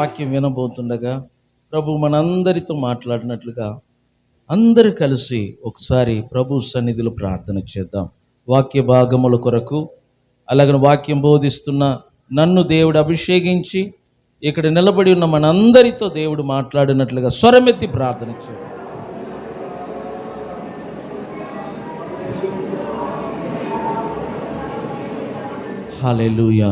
వాక్యం వినబోతుండగా ప్రభు మనందరితో మాట్లాడినట్లుగా అందరూ కలిసి ఒకసారి ప్రభు సన్నిధిలో ప్రార్థన చేద్దాం. వాక్య భాగముల కొరకు, అలాగే వాక్యం బోధిస్తున్న నన్ను దేవుడు అభిషేకించి ఇక్కడ నిలబడి ఉన్న మనందరితో దేవుడు మాట్లాడినట్లుగా స్వరమెత్తి ప్రార్థన చేద్దాం. హల్లెలూయా.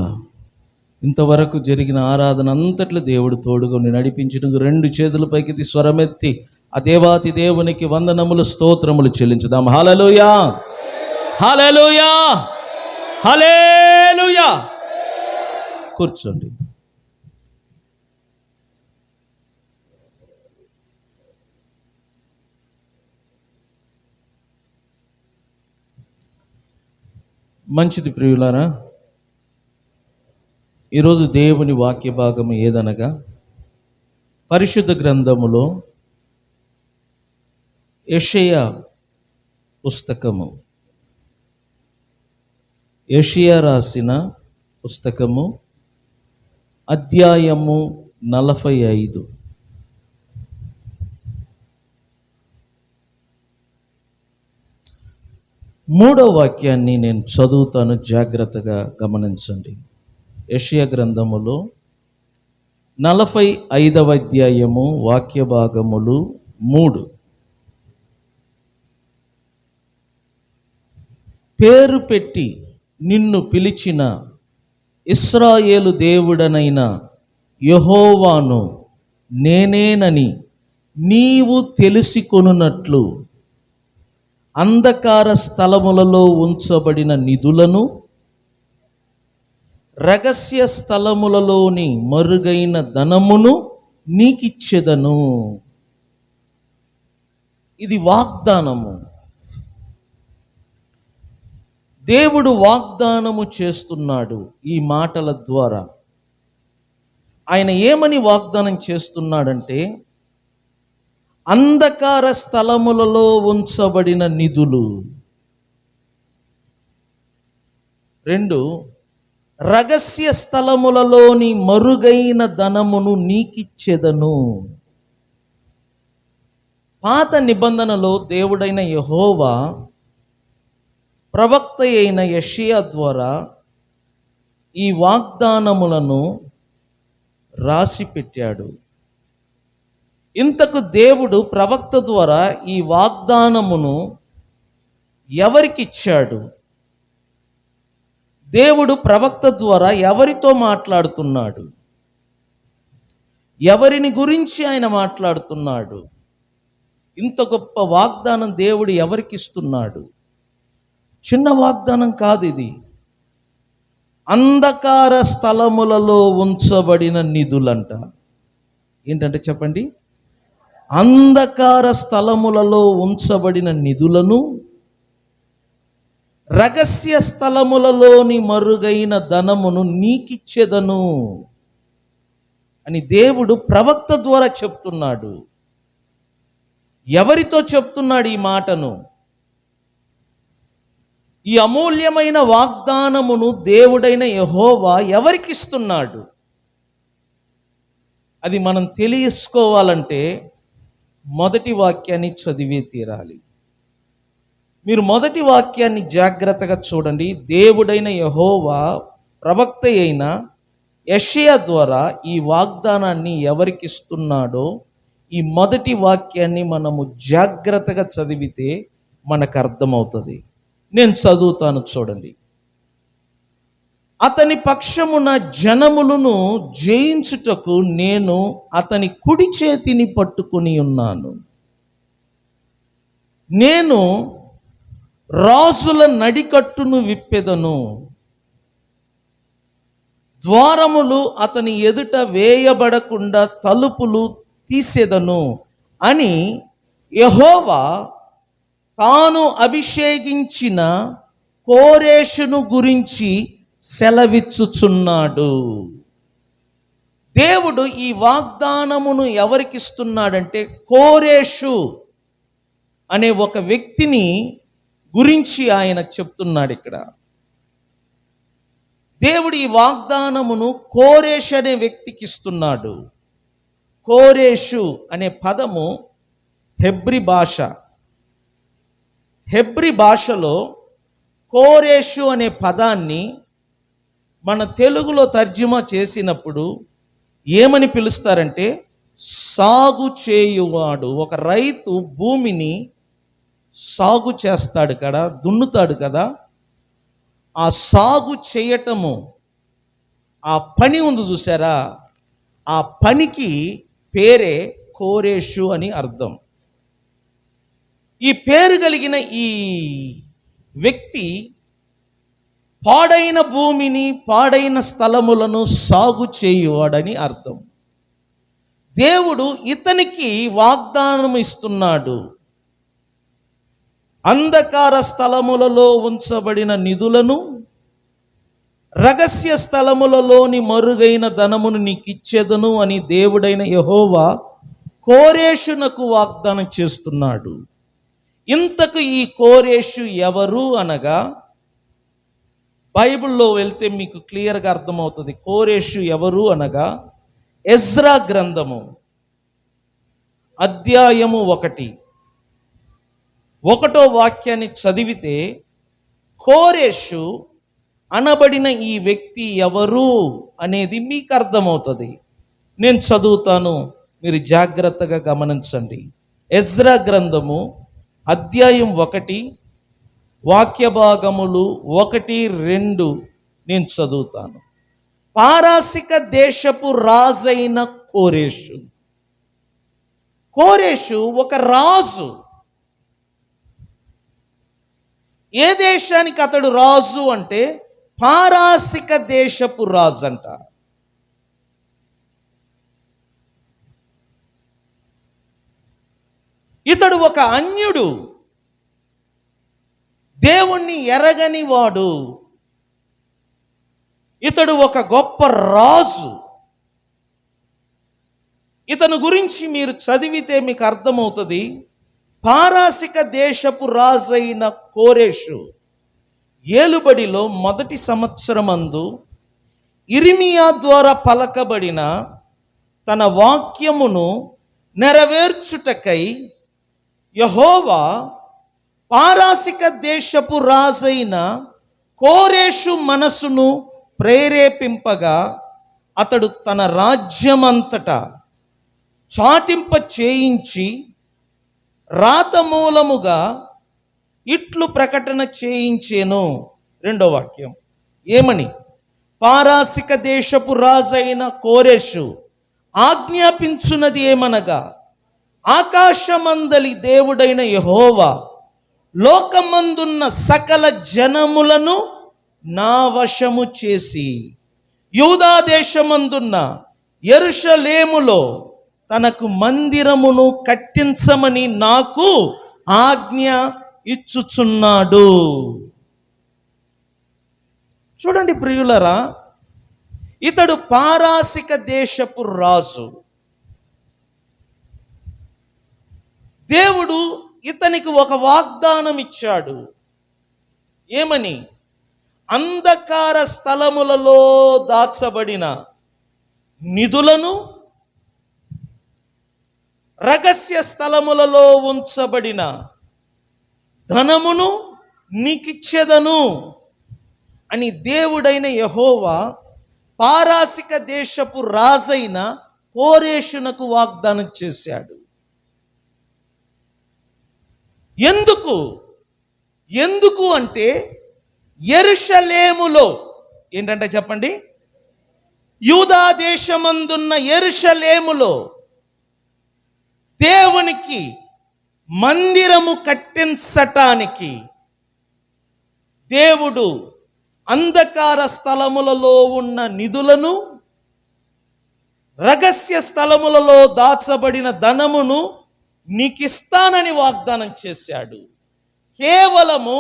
ఇంతవరకు జరిగిన ఆరాధన అంతట్లో దేవుడు తోడుగా నడిపించడం. రెండు చేతుల పైకి స్వరమెత్తి ఆ దేవాతి దేవునికి వందనములు స్తోత్రములు చెల్లించుదాం. హల్లెలూయా, హల్లెలూయా, హల్లెలూయా. కూర్చోండి. మంచిది ప్రియులారా, ఈరోజు దేవుని వాక్య భాగము ఏదనగా పరిశుద్ధ గ్రంథములో యెషయా పుస్తకము, యెషయా రాసిన పుస్తకము అధ్యాయము 45. మూడో వాక్యాన్ని నేను చదువుతాను, జాగ్రత్తగా గమనించండి. యెషయా గ్రంథములో 45వ అధ్యాయము వాక్య భాగములు 3. పేరు పెట్టి నిన్ను పిలిచిన ఇశ్రాయేలు దేవుడనైన యెహోవాను నేనేనని నీవు తెలిసికొనున్నట్లు అంధకార స్థలములలో ఉంచబడిన నిధులను రహస్య స్థలములలోని మరుగైన ధనమును నీకిచ్చెదను. ఇది వాగ్దానము. దేవుడు వాగ్దానము చేస్తున్నాడు ఈ మాటల ద్వారా. ఆయన ఏమని వాగ్దానం చేస్తున్నాడంటే, అంధకార స్థలములలో ఉంచబడిన నిధులు. 2, రహస్య స్థలములలోని మరుగైన ధనమును నీకిచ్చెదను. పాత నిబంధనలో దేవుడైన యెహోవా ప్రవక్త అయిన యెషయా ద్వారా ఈ వాగ్దానములను రాసి పెట్టాడు. ఇంతకు దేవుడు ప్రవక్త ద్వారా ఈ వాగ్దానమును ఎవరికిచ్చాడు? దేవుడు ప్రవక్త ద్వారా ఎవరితో మాట్లాడుతున్నాడు? ఎవరిని గురించి ఆయన మాట్లాడుతున్నాడు? ఇంత గొప్ప వాగ్దానం దేవుడు ఎవరికి ఇస్తున్నాడు? చిన్న వాగ్దానం కాదు ఇది. అంధకార స్థలములలో ఉంచబడిన నిధులంట. ఏంటంటే చెప్పండి. అంధకార స్థలములలో ఉంచబడిన నిధులను రహస్య స్థలములలోని మరుగైన ధనమును నీకిచ్చెదను అని దేవుడు ప్రవక్త ద్వారా చెప్తున్నాడు. ఎవరితో చెప్తున్నాడు ఈ మాటను? ఈ అమూల్యమైన వాగ్దానమును దేవుడైన యెహోవా ఎవరికిస్తున్నాడు? అది మనం తెలుసుకోవాలంటే మొదటి వాక్యాన్ని చదివే తీరాలి. మీరు మొదటి వాక్యాన్ని జాగ్రత్తగా చూడండి. దేవుడైన యెహోవా ప్రవక్త అయిన యెషయా ద్వారా ఈ వాగ్దానాన్ని ఎవరికి ఇస్తున్నాడో ఈ మొదటి వాక్యాన్ని మనము జాగ్రత్తగా చదివితే మనకు అర్థమవుతుంది. నేను చదువుతాను, చూడండి. అతని పక్షమున జనములను జయించుటకు నేను అతని కుడి చేతిని పట్టుకొని ఉన్నాను. నేను రాజుల నడికట్టును విప్పెదను, ద్వారములు అతని ఎదుట వేయబడకుండా తలుపులు తీసేదను అని యెహోవా తాను అభిషేకించిన కోరేషును గురించి సెలవిచ్చుచున్నాడు. దేవుడు ఈ వాగ్దానమును ఎవరికిస్తున్నాడంటే కోరేషు అనే ఒక వ్యక్తిని గురించి ఆయన చెప్తున్నాడు ఇక్కడ. దేవుడు ఈ వాగ్దానమును కోరేష్ అనే వ్యక్తికి ఇస్తున్నాడు. కోరేషు అనే పదము హెబ్రీ భాష. హెబ్రీ భాషలో కోరేషు అనే పదాన్ని మన తెలుగులో తర్జుమా చేసినప్పుడు ఏమని పిలుస్తారంటే సాగు చేయువాడు. ఒక రైతు భూమిని సాగు చేస్తాడు కదా, దున్నుతాడు కదా, ఆ సాగు చేయటము, ఆ పని ఉంది చూసారా, ఆ పనికి పేరే కోరేషు అని అర్థం. ఈ పేరు కలిగిన ఈ వ్యక్తి పాడైన భూమిని, పాడైన స్థలములను సాగు చేయువాడని అర్థం. దేవుడు ఇతనికి వాగ్దానం ఇస్తున్నాడు. అంధకార స్థలములలో ఉంచబడిన నిధులను, రహస్య స్థలములలోని మరుగైన ధనమును నీకిచ్చేదను అని దేవుడైన యెహోవా కోరేషునకు వాగ్దానం చేస్తున్నాడు. ఇంతకు ఈ కోరేషు ఎవరు అనగా, బైబిల్లో వెళ్తే మీకు క్లియర్గా అర్థమవుతుంది. కోరేషు ఎవరు అనగా, ఎజ్రా గ్రంథము అధ్యాయము 1 వాక్యాన్ని చదివితే కోరేషు అనబడిన ఈ వ్యక్తి ఎవరు అనేది మీకు అర్థమవుతుంది. నేను చదువుతాను, మీరు జాగ్రత్తగా గమనించండి. ఎజ్రా గ్రంథము అధ్యాయం 1 వాక్య భాగములు 1, 2 నేను చదువుతాను. పారాసిక దేశపు రాజైన కోరేషు. కోరేషు ఒక రాజు. ఏ దేశానికి అతడు రాజు అంటే పారాసిక దేశపు రాజు అంట. ఇతడు ఒక అన్యుడు, దేవుణ్ణి ఎరగని వాడు. ఇతడు ఒక గొప్ప రాజు. ఇతను గురించి మీరు చదివితే మీకు అర్థమవుతుంది. పారాసిక దేశపు రాజైన కోరేషు ఏలుబడిలో 1 సంవత్సరమందు ఇర్మియా ద్వారా పలకబడిన తన వాక్యమును నెరవేర్చుటకై యెహోవా పారాసిక దేశపు రాజైన కోరేషు మనసును ప్రేరేపింపగా అతడు తన రాజ్యమంతటా చాటింప చేయించి రాతమూలముగా ఇట్లు ప్రకటన చేయించేను. 2వ వాక్యం ఏమని? పారాసిక దేశపు రాజైన కోరేషు ఆజ్ఞాపించున్నది ఏమనగా, ఆకాశమందలి దేవుడైన యెహోవా లోకమందున్న సకల జనములను నా వశము చేసి యూదా దేశమందున్న యెరూషలేములో తనకు మందిరమును కట్టించమని నాకు ఆజ్ఞ ఇచ్చుచున్నాడు. చూడండి ప్రియులరా, ఇతడు పారాసిక దేశపు రాజు. దేవుడు ఇతనికి ఒక వాగ్దానం ఇచ్చాడు. ఏమని? అంధకార స్థలములలో దాచబడిన నిధులను, రహస్య స్థలములలో ఉంచబడిన ధనమును నీకిచ్చేదను అని దేవుడైన యెహోవా పారాసిక దేశపు రాజైన కోరేషునకు వాగ్దానం చేశాడు. ఎందుకు అంటే యెరూషలేములో, ఏంటంటే చెప్పండి, యూదా దేశమందున్న యెరూషలేములో దేవునికి మందిరము కట్టించటానికి దేవుడు అంధకార స్థలములలో ఉన్న నిధులను, రహస్య స్థలములలో దాచబడిన ధనమును నీకిస్తానని వాగ్దానం చేశాడు. కేవలము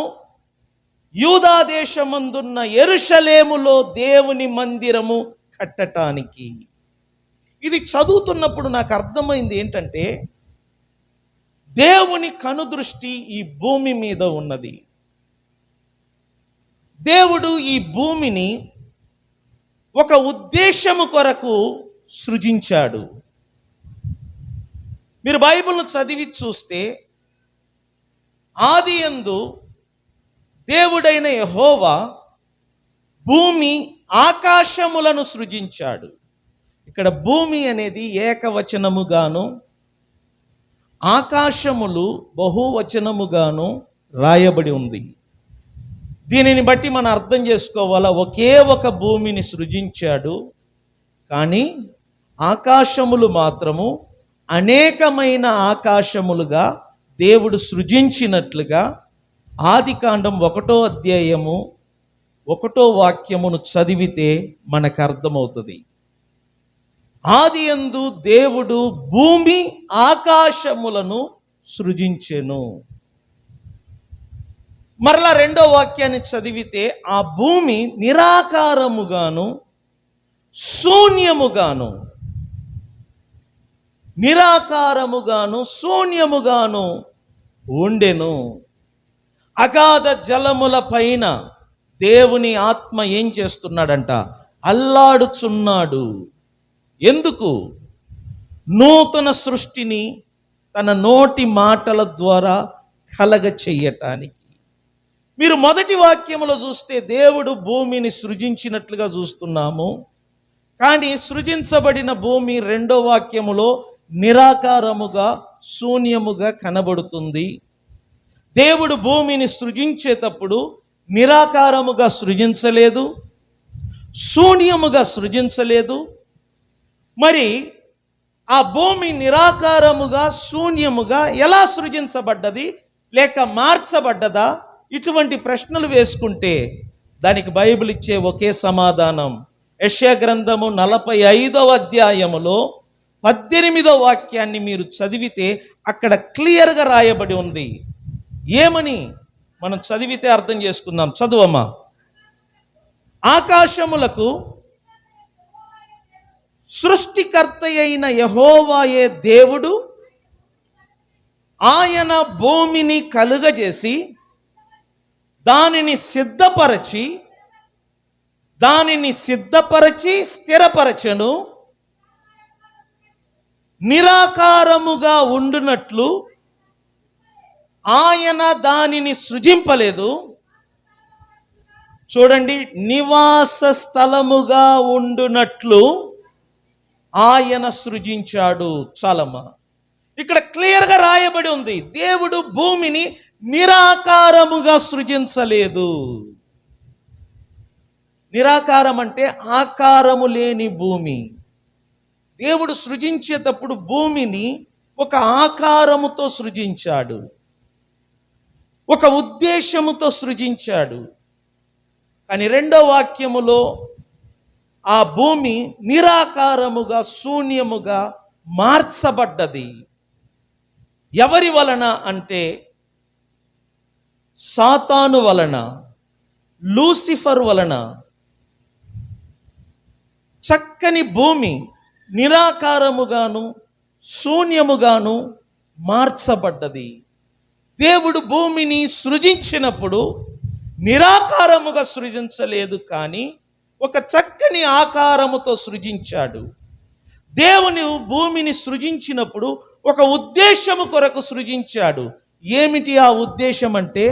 యూదా దేశమందున్న యెరూషలేములో దేవుని మందిరము కట్టటానికి. ఇది చదువుతున్నప్పుడు నాకు అర్థమైంది ఏంటంటే, దేవుని కనుదృష్టి ఈ భూమి మీద ఉన్నది. దేవుడు ఈ భూమిని ఒక ఉద్దేశము కొరకు సృజించాడు. మీరు బైబిల్ను చదివి చూస్తే ఆదియందు దేవుడైన యెహోవా భూమి ఆకాశములను సృజించాడు. ఇక్కడ భూమి అనేది ఏకవచనముగాను, ఆకాశములు బహువచనముగాను రాయబడి ఉంది. దీనిని బట్టి మనం అర్థం చేసుకోవాలా, ఒకే ఒక భూమిని సృజించాడు, కానీ ఆకాశములు మాత్రము అనేకమైన ఆకాశములుగా దేవుడు సృజించినట్లుగా ఆదికాండం 1వ అధ్యాయము 1వ వాక్యమును చదివితే మనకు అర్థమవుతుంది. ఆదియందు దేవుడు భూమి ఆకాశములను సృజించెను. మరలా 2వ వాక్యాన్ని చదివితే ఆ భూమి నిరాకారముగాను శూన్యముగాను ఉండెను. అగాధ జలముల పైన దేవుని ఆత్మ ఏం చేస్తున్నాడంట? అల్లాడుచున్నాడు. ఎందుకు? నూతన సృష్టిని తన నోటి మాటల ద్వారా కలగ చెయ్యటానికి. మీరు మొదటి వాక్యములో చూస్తే దేవుడు భూమిని సృజించినట్లుగా చూస్తున్నాము, కానీ సృజించబడిన భూమి 2వ వాక్యములో నిరాకారముగా శూన్యముగా కనబడుతుంది. దేవుడు భూమిని సృజించేటప్పుడు నిరాకారముగా సృజించలేదు, శూన్యముగా సృజించలేదు. మరి ఆ భూమి నిరాకారముగా శూన్యముగా ఎలా సృజించబడ్డది, లేక మార్చబడ్డదా? ఇటువంటి ప్రశ్నలు వేసుకుంటే దానికి బైబిల్ ఇచ్చే ఒకే సమాధానం. యెషయా గ్రంథము 45వ అధ్యాయములో 18వ వాక్యాన్ని మీరు చదివితే అక్కడ క్లియర్గా రాయబడి ఉంది. ఏమని మనం చదివితే అర్థం చేసుకుందాం. చదువమ్మా. ఆకాశములకు సృష్టికర్త అయిన యెహోవాయే దేవుడు, ఆయన భూమిని కలుగజేసి దానిని సిద్ధపరచి స్థిరపరచెను. నిరాకారముగా ఉండునట్లు ఆయన దానిని సృజింపలేదు. చూడండి, నివాస స్థలముగా ఉండునట్లు ఆయన సృజించాడు. చాలమ్మా, ఇక్కడ క్లియర్గా రాయబడి ఉంది, దేవుడు భూమిని నిరాకారముగా సృజించలేదు. నిరాకారం అంటే ఆకారము లేని భూమి. దేవుడు సృజించేటప్పుడు భూమిని ఒక ఆకారముతో సృజించాడు, ఒక ఉద్దేశముతో సృజించాడు. కానీ 2వ వాక్యములో ఆ భూమి నిరాకారముగా శూన్యముగా మార్చబడ్డది. ఎవరి వలన అంటే సాతాను వలన, లూసిఫర్ వలన. చక్కని భూమి నిరాకారముగాను శూన్యముగాను మార్చబడ్డది. దేవుడు భూమిని సృజించినప్పుడు నిరాకారముగా సృజించలేదు, కానీ ఒక చక్కని ఆకారముతో సృజించాడు. దేవుని భూమిని సృజించినప్పుడు ఒక ఉద్దేశము కొరకు సృజించాడు. ఏమిటి ఆ ఉద్దేశం అంటే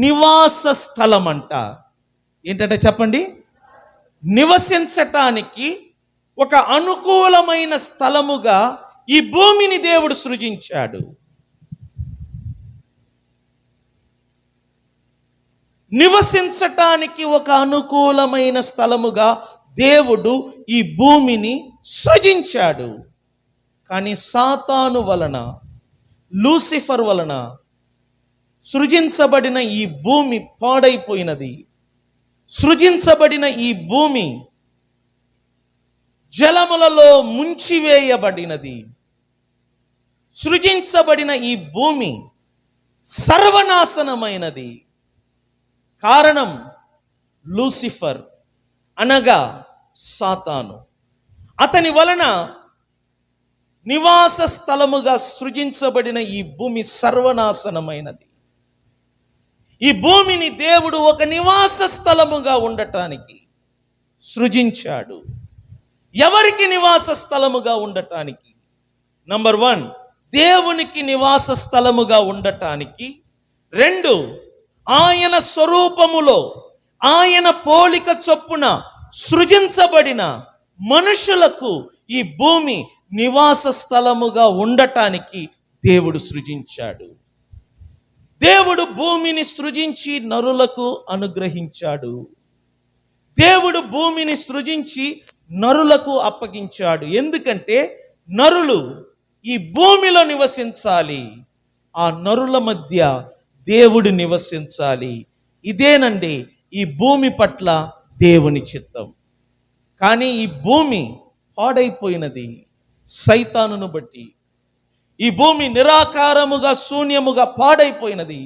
నివాస స్థలం అంట. ఏంటంటే చెప్పండి, నివసించటానికి ఒక అనుకూలమైన స్థలముగా ఈ భూమిని దేవుడు సృజించాడు. నివసించటానికి ఒక అనుకూలమైన స్థలముగా దేవుడు ఈ భూమిని సృజించాడు. కానీ సాతాను వలన, లూసిఫర్ వలన సృజించబడిన ఈ భూమి పాడైపోయినది. సృజించబడిన ఈ భూమి జలములలో ముంచివేయబడినది. సృజించబడిన ఈ భూమి సర్వనాశనమైనది. కారణం లూసిఫర్, అనగా సాతాను. అతని వలన నివాస స్థలముగా సృజించబడిన ఈ భూమి సర్వనాశనమైనది. ఈ భూమిని దేవుడు ఒక నివాస స్థలముగా ఉండటానికి సృజించాడు. ఎవరికి నివాస స్థలముగా ఉండటానికి? నంబర్ 1, దేవునికి నివాస స్థలముగా ఉండటానికి, 2 ఆయన స్వరూపములో ఆయన పోలిక చొప్పున సృజించబడిన మనుషులకు ఈ భూమి నివాస స్థలముగా ఉండటానికి దేవుడు సృజించాడు. దేవుడు భూమిని సృజించి నరులకు అనుగ్రహించాడు. దేవుడు భూమిని సృజించి నరులకు అప్పగించాడు. ఎందుకంటే నరులు ఈ భూమిలో నివసించాలి, ఆ నరుల మధ్య దేవుడు నివసించాలి. ఇదేనండి ఈ భూమి పట్ల దేవుని చిత్తం. కానీ ఈ భూమి పాడైపోయినది సైతానును బట్టి. ఈ భూమి నిరాకారముగా శూన్యముగా పాడైపోయినది.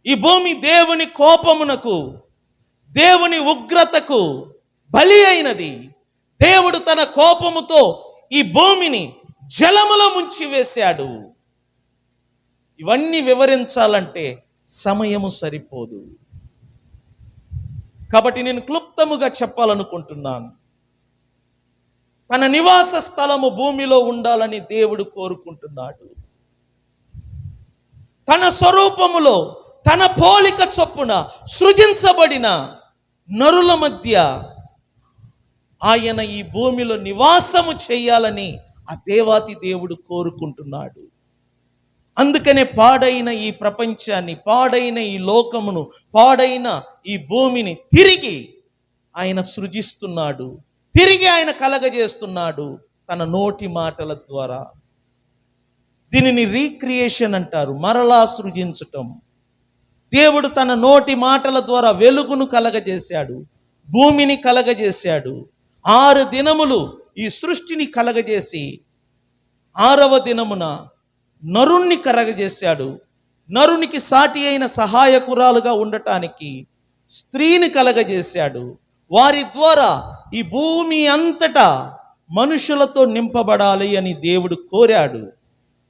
ఈ భూమి దేవుని కోపమునకు, దేవుని ఉగ్రతకు బలి అయినది. దేవుడు తన కోపముతో ఈ భూమిని జలములో ముంచివేశాడు. ఇవన్నీ వివరించాలంటే సమయము సరిపోదు. కాబట్టి నేను క్లుప్తముగా చెప్పాలనుకుంటున్నాను. తన నివాస స్థలము భూమిలో ఉండాలని దేవుడు కోరుకుంటున్నాడు. తన స్వరూపములో తన పోలిక చొప్పున సృజించబడిన నరుల మధ్య ఆయన ఈ భూమిలో నివాసము చేయాలని ఆ దేవాతి దేవుడు కోరుకుంటున్నాడు. అందుకనే పాడైన ఈ ప్రపంచాన్ని, పాడైన ఈ లోకమును, పాడైన ఈ భూమిని తిరిగి ఆయన సృజిస్తున్నాడు, తిరిగి ఆయన కలగజేస్తున్నాడు తన నోటి మాటల ద్వారా. దీనిని రీక్రియేషన్ అంటారు, మరలా సృజించటం. దేవుడు తన నోటి మాటల ద్వారా వెలుగును కలగజేశాడు, భూమిని కలగజేశాడు. 6 దినములు ఈ సృష్టిని కలగజేసి 6వ దినమున నరుణ్ణి కలగజేశాడు. నరునికి సాటి అయిన సహాయకురాలుగా ఉండటానికి స్త్రీని కలగజేశాడు. వారి ద్వారా ఈ భూమి అంతటా మనుషులతో నింపబడాలి అని దేవుడు కోరాడు.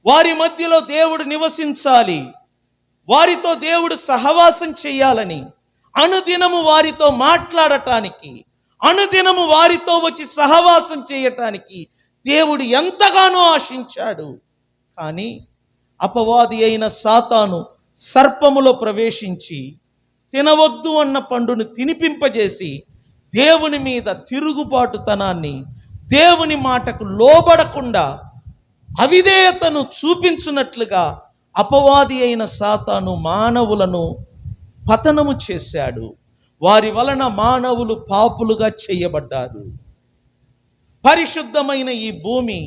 వారి మధ్యలో దేవుడు నివసించాలి, వారితో దేవుడు సహవాసం చేయాలని, అనుదినము వారితో మాట్లాడటానికి, అనుదినము వారితో వచ్చి సహవాసం చేయటానికి దేవుడు ఎంతగానో ఆశించాడు. కానీ అపవాది అయిన సాతాను సర్పములో ప్రవేశించి తినవద్దు అన్న పండును తినిపింపజేసి దేవుని మీద తిరుగుబాటుతనాన్ని, దేవుని మాటకు లోబడకుండా అవిధేయతను చూపించున్నట్లుగా అపవాది అయిన సాతాను మానవులను పతనము చేశాడు. వారి వలన మానవులు పాపులుగా చేయబడ్డారు. పరిశుద్ధమైన ఈ భూమి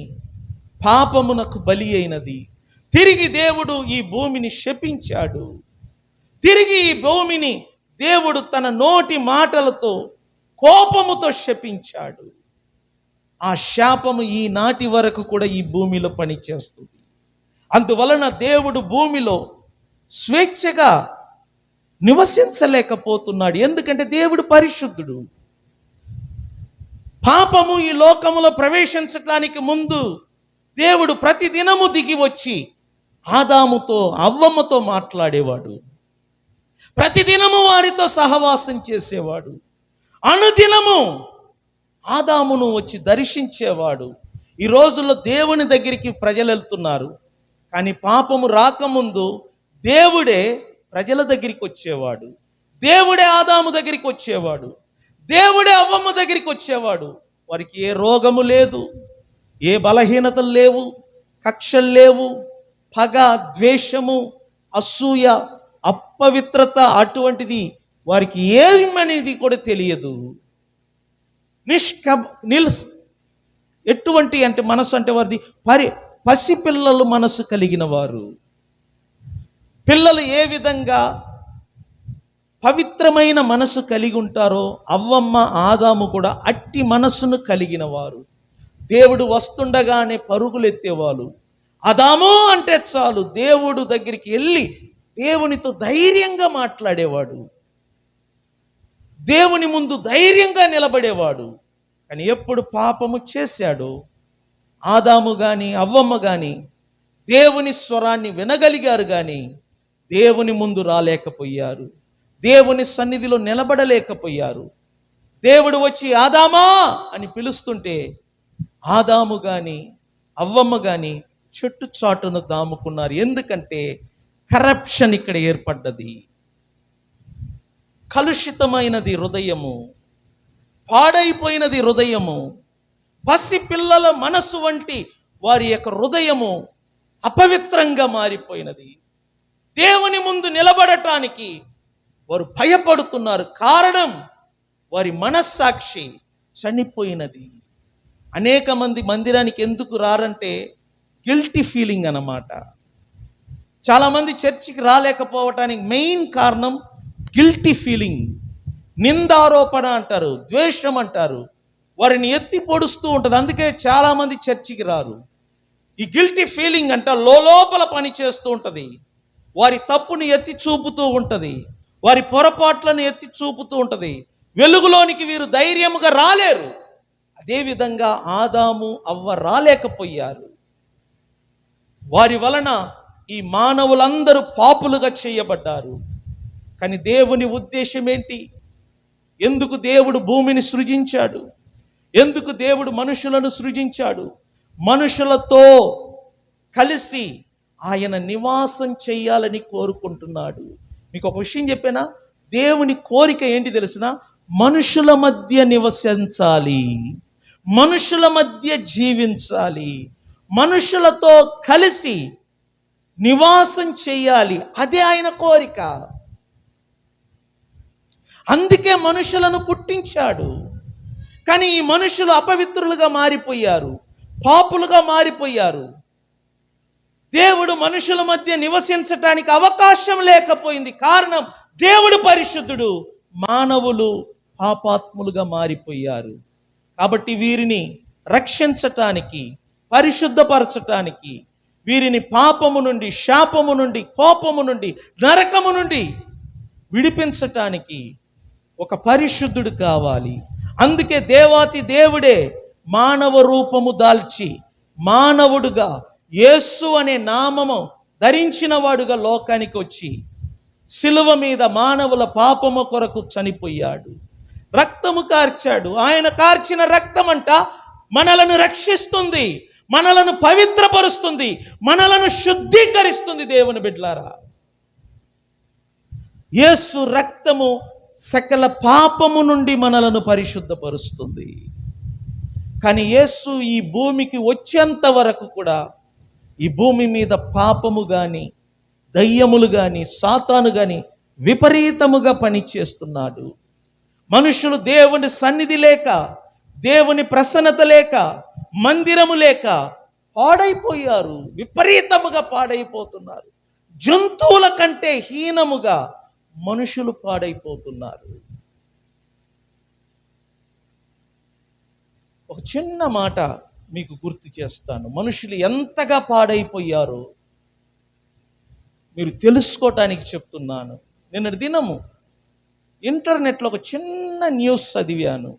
పాపమునకు బలి అయినది. తిరిగి దేవుడు ఈ భూమిని శపించాడు. తిరిగి ఈ భూమిని దేవుడు తన నోటి మాటలతో కోపముతో శపించాడు. ఆ శాపము ఈనాటి వరకు కూడా ఈ భూమిలో పనిచేస్తుంది. అందువలన దేవుడు భూమిలో స్వేచ్ఛగా నివసించలేకపోతున్నాడు. ఎందుకంటే దేవుడు పరిశుద్ధుడు. పాపము ఈ లోకములో ప్రవేశించటానికి ముందు దేవుడు ప్రతి దినము దిగి వచ్చి ఆదాముతో అవ్వమ్మతో మాట్లాడేవాడు. ప్రతిదినము వారితో సహవాసం చేసేవాడు. అనుదినము ఆదామును వచ్చి దర్శించేవాడు. ఈ రోజుల్లో దేవుని దగ్గరికి ప్రజలు వెళ్తున్నారు, కానీ పాపము రాకముందు దేవుడే ప్రజల దగ్గరికి వచ్చేవాడు. దేవుడే ఆదాము దగ్గరికి వచ్చేవాడు, దేవుడే అవ్వమ్మ దగ్గరికి వచ్చేవాడు. వారికి ఏ రోగము లేదు, ఏ బలహీనతలు లేవు, కక్షలు లేవు, పగ, ద్వేషము, అసూయ, అపవిత్రత అటువంటిది వారికి ఏమనేది కూడా తెలియదు. ఎటువంటి అంటే మనసు అంటే వారిది పసిపిల్లలు మనసు కలిగిన వారు. పిల్లలు ఏ విధంగా పవిత్రమైన మనసు కలిగి ఉంటారో అవ్వమ్మ ఆదాము కూడా అట్టి మనస్సును కలిగిన వారు. దేవుడు వస్తుండగానే పరుగులెత్తేవాళ్ళు. ఆదాము అంటే చాలు దేవుడు దగ్గరికి వెళ్ళి దేవునితో ధైర్యంగా మాట్లాడేవాడు, దేవుని ముందు ధైర్యంగా నిలబడేవాడు. కానీ ఎప్పుడు పాపము చేశాడో ఆదాము కానీ అవ్వమ్మ కానీ దేవుని స్వరాన్ని వినగలిగారు, కానీ దేవుని ముందు రాలేకపోయారు, దేవుని సన్నిధిలో నిలబడలేకపోయారు. దేవుడు వచ్చి ఆదామా అని పిలుస్తుంటే ఆదాము కానీ అవ్వమ్మ కానీ చెట్టు చాటున దాముకున్నారు. ఎందుకంటే కరప్షన్ ఇక్కడ ఏర్పడ్డది. కలుషితమైనది హృదయము, పాడైపోయినది హృదయము. పసి పిల్లల మనసు వంటి వారి యొక్క హృదయము అపవిత్రంగా మారిపోయినది. దేవుని ముందు నిలబడటానికి వారు భయపడుతున్నారు. కారణం, వారి మనస్సాక్షి చనిపోయినది. అనేక మంది మందిరానికి ఎందుకు రారంటే గిల్టీ ఫీలింగ్ అన్నమాట. చాలామంది చర్చికి రాలేకపోవటానికి మెయిన్ కారణం గిల్టీ ఫీలింగ్. నిందారోపణ అంటారు, ద్వేషం అంటారు, వారిని ఎత్తి పొడుస్తూ ఉంటుంది. అందుకే చాలామంది చర్చికి రారు. ఈ గిల్టీ ఫీలింగ్ అంట లోపల పని చేస్తూ ఉంటుంది. వారి తప్పుని ఎత్తి చూపుతూ ఉంటుంది, వారి పొరపాట్లను ఎత్తి చూపుతూ ఉంటుంది. వెలుగులోనికి వీరు ధైర్యముగా రాలేరు. అదేవిధంగా ఆదాము అవ్వ రాలేకపోయారు. వారి వలన ఈ మానవులందరూ పాపులుగా చేయబడ్డారు. కానీ దేవుని ఉద్దేశం ఏంటి? ఎందుకు దేవుడు భూమిని సృజించాడు? ఎందుకు దేవుడు మనుషులను సృజించాడు? మనుషులతో కలిసి ఆయన నివాసం చేయాలని కోరుకుంటున్నాడు. మీకు ఒక విషయం చెప్పానా? దేవుని కోరిక ఏంటి తెలిసిన? మనుషుల మధ్య నివసించాలి, మనుషుల మధ్య జీవించాలి, మనుషులతో కలిసి నివాసం చేయాలి. అదే ఆయన కోరిక. అందుకే మనుషులను పుట్టించాడు. కానీ ఈ మనుషులు అపవిత్రులుగా మారిపోయారు, పాపులుగా మారిపోయారు. దేవుడు మనుషుల మధ్య నివసించటానికి అవకాశం లేకపోయింది. కారణం, దేవుడు పరిశుద్ధుడు, మానవులు పాపాత్ములుగా మారిపోయారు. కాబట్టి వీరిని రక్షించటానికి, పరిశుద్ధపరచటానికి, వీరిని పాపము నుండి, శాపము నుండి, కోపము నుండి, నరకము నుండి విడిపించటానికి ఒక పరిశుద్ధుడు కావాలి. అందుకే దేవాతి దేవుడే మానవ రూపము దాల్చి మానవుడుగా యేసు అనే నామము ధరించిన వాడుగా లోకానికి వచ్చి శిలువ మీద మానవుల పాపము కొరకు చనిపోయాడు, రక్తము కార్చాడు. ఆయన కార్చిన రక్తమంట మనలను రక్షిస్తుంది, మనలను పవిత్రపరుస్తుంది, మనలను శుద్ధీకరిస్తుంది. దేవుని బిడ్డలారా, యేసు రక్తము సకల పాపము నుండి మనలను పరిశుద్ధపరుస్తుంది. కానీ యేసు ఈ భూమికి వచ్చేంత వరకు కూడా ఈ భూమి మీద పాపము కానీ, దయ్యములు కానీ, సాతాను కానీ విపరీతముగా పనిచేస్తున్నాడు. మనుషులు దేవుని సన్నిధి లేక, దేవుని ప్రసన్నత లేక, మందిరము లేక పాడైపోయారు, విపరీతముగా పాడైపోతున్నారు. జంతువుల కంటే హీనముగా మనుషులు పాడైపోతున్నారు. ఒక చిన్న మాట మీకు గుర్తు చేస్తాను. మనుషులు ఎంతగా పాడైపోయారో మీరు తెలుసుకోవటానికి చెప్తున్నాను. నిన్నటి దినము ఇంటర్నెట్లో ఒక చిన్న న్యూస్ చదివాను.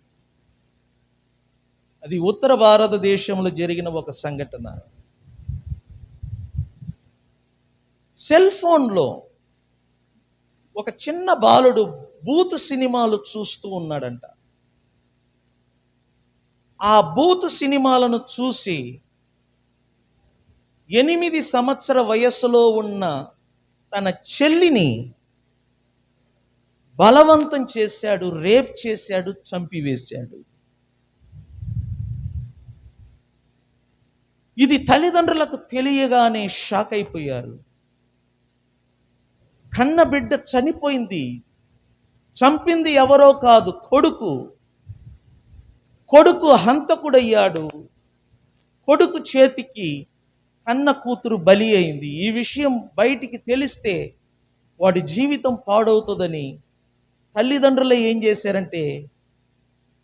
అది ఉత్తర భారతదేశంలో జరిగిన ఒక సంఘటన. సెల్ ఫోన్లో ఒక చిన్న బాలుడు బూతు సినిమాలు చూస్తూ ఉన్నాడంట. ఆ బూతు సినిమాలను చూసి 8 సంవత్సర వయస్సులో ఉన్న తన చెల్లిని బలవంతం చేశాడు, రేప్ చేశాడు, చంపివేశాడు. ఇది తల్లిదండ్రులకు తెలియగానే షాక్ అయిపోయారు. కన్న బిడ్డ చనిపోయింది, చంపింది ఎవరో కాదు, కొడుకు హంతకుడయ్యాడు. కొడుకు చేతికి కన్న కూతురు బలి అయింది. ఈ విషయం బయటికి తెలిస్తే వాడి జీవితం పాడవుతుందని తల్లిదండ్రులు ఏం చేశారంటే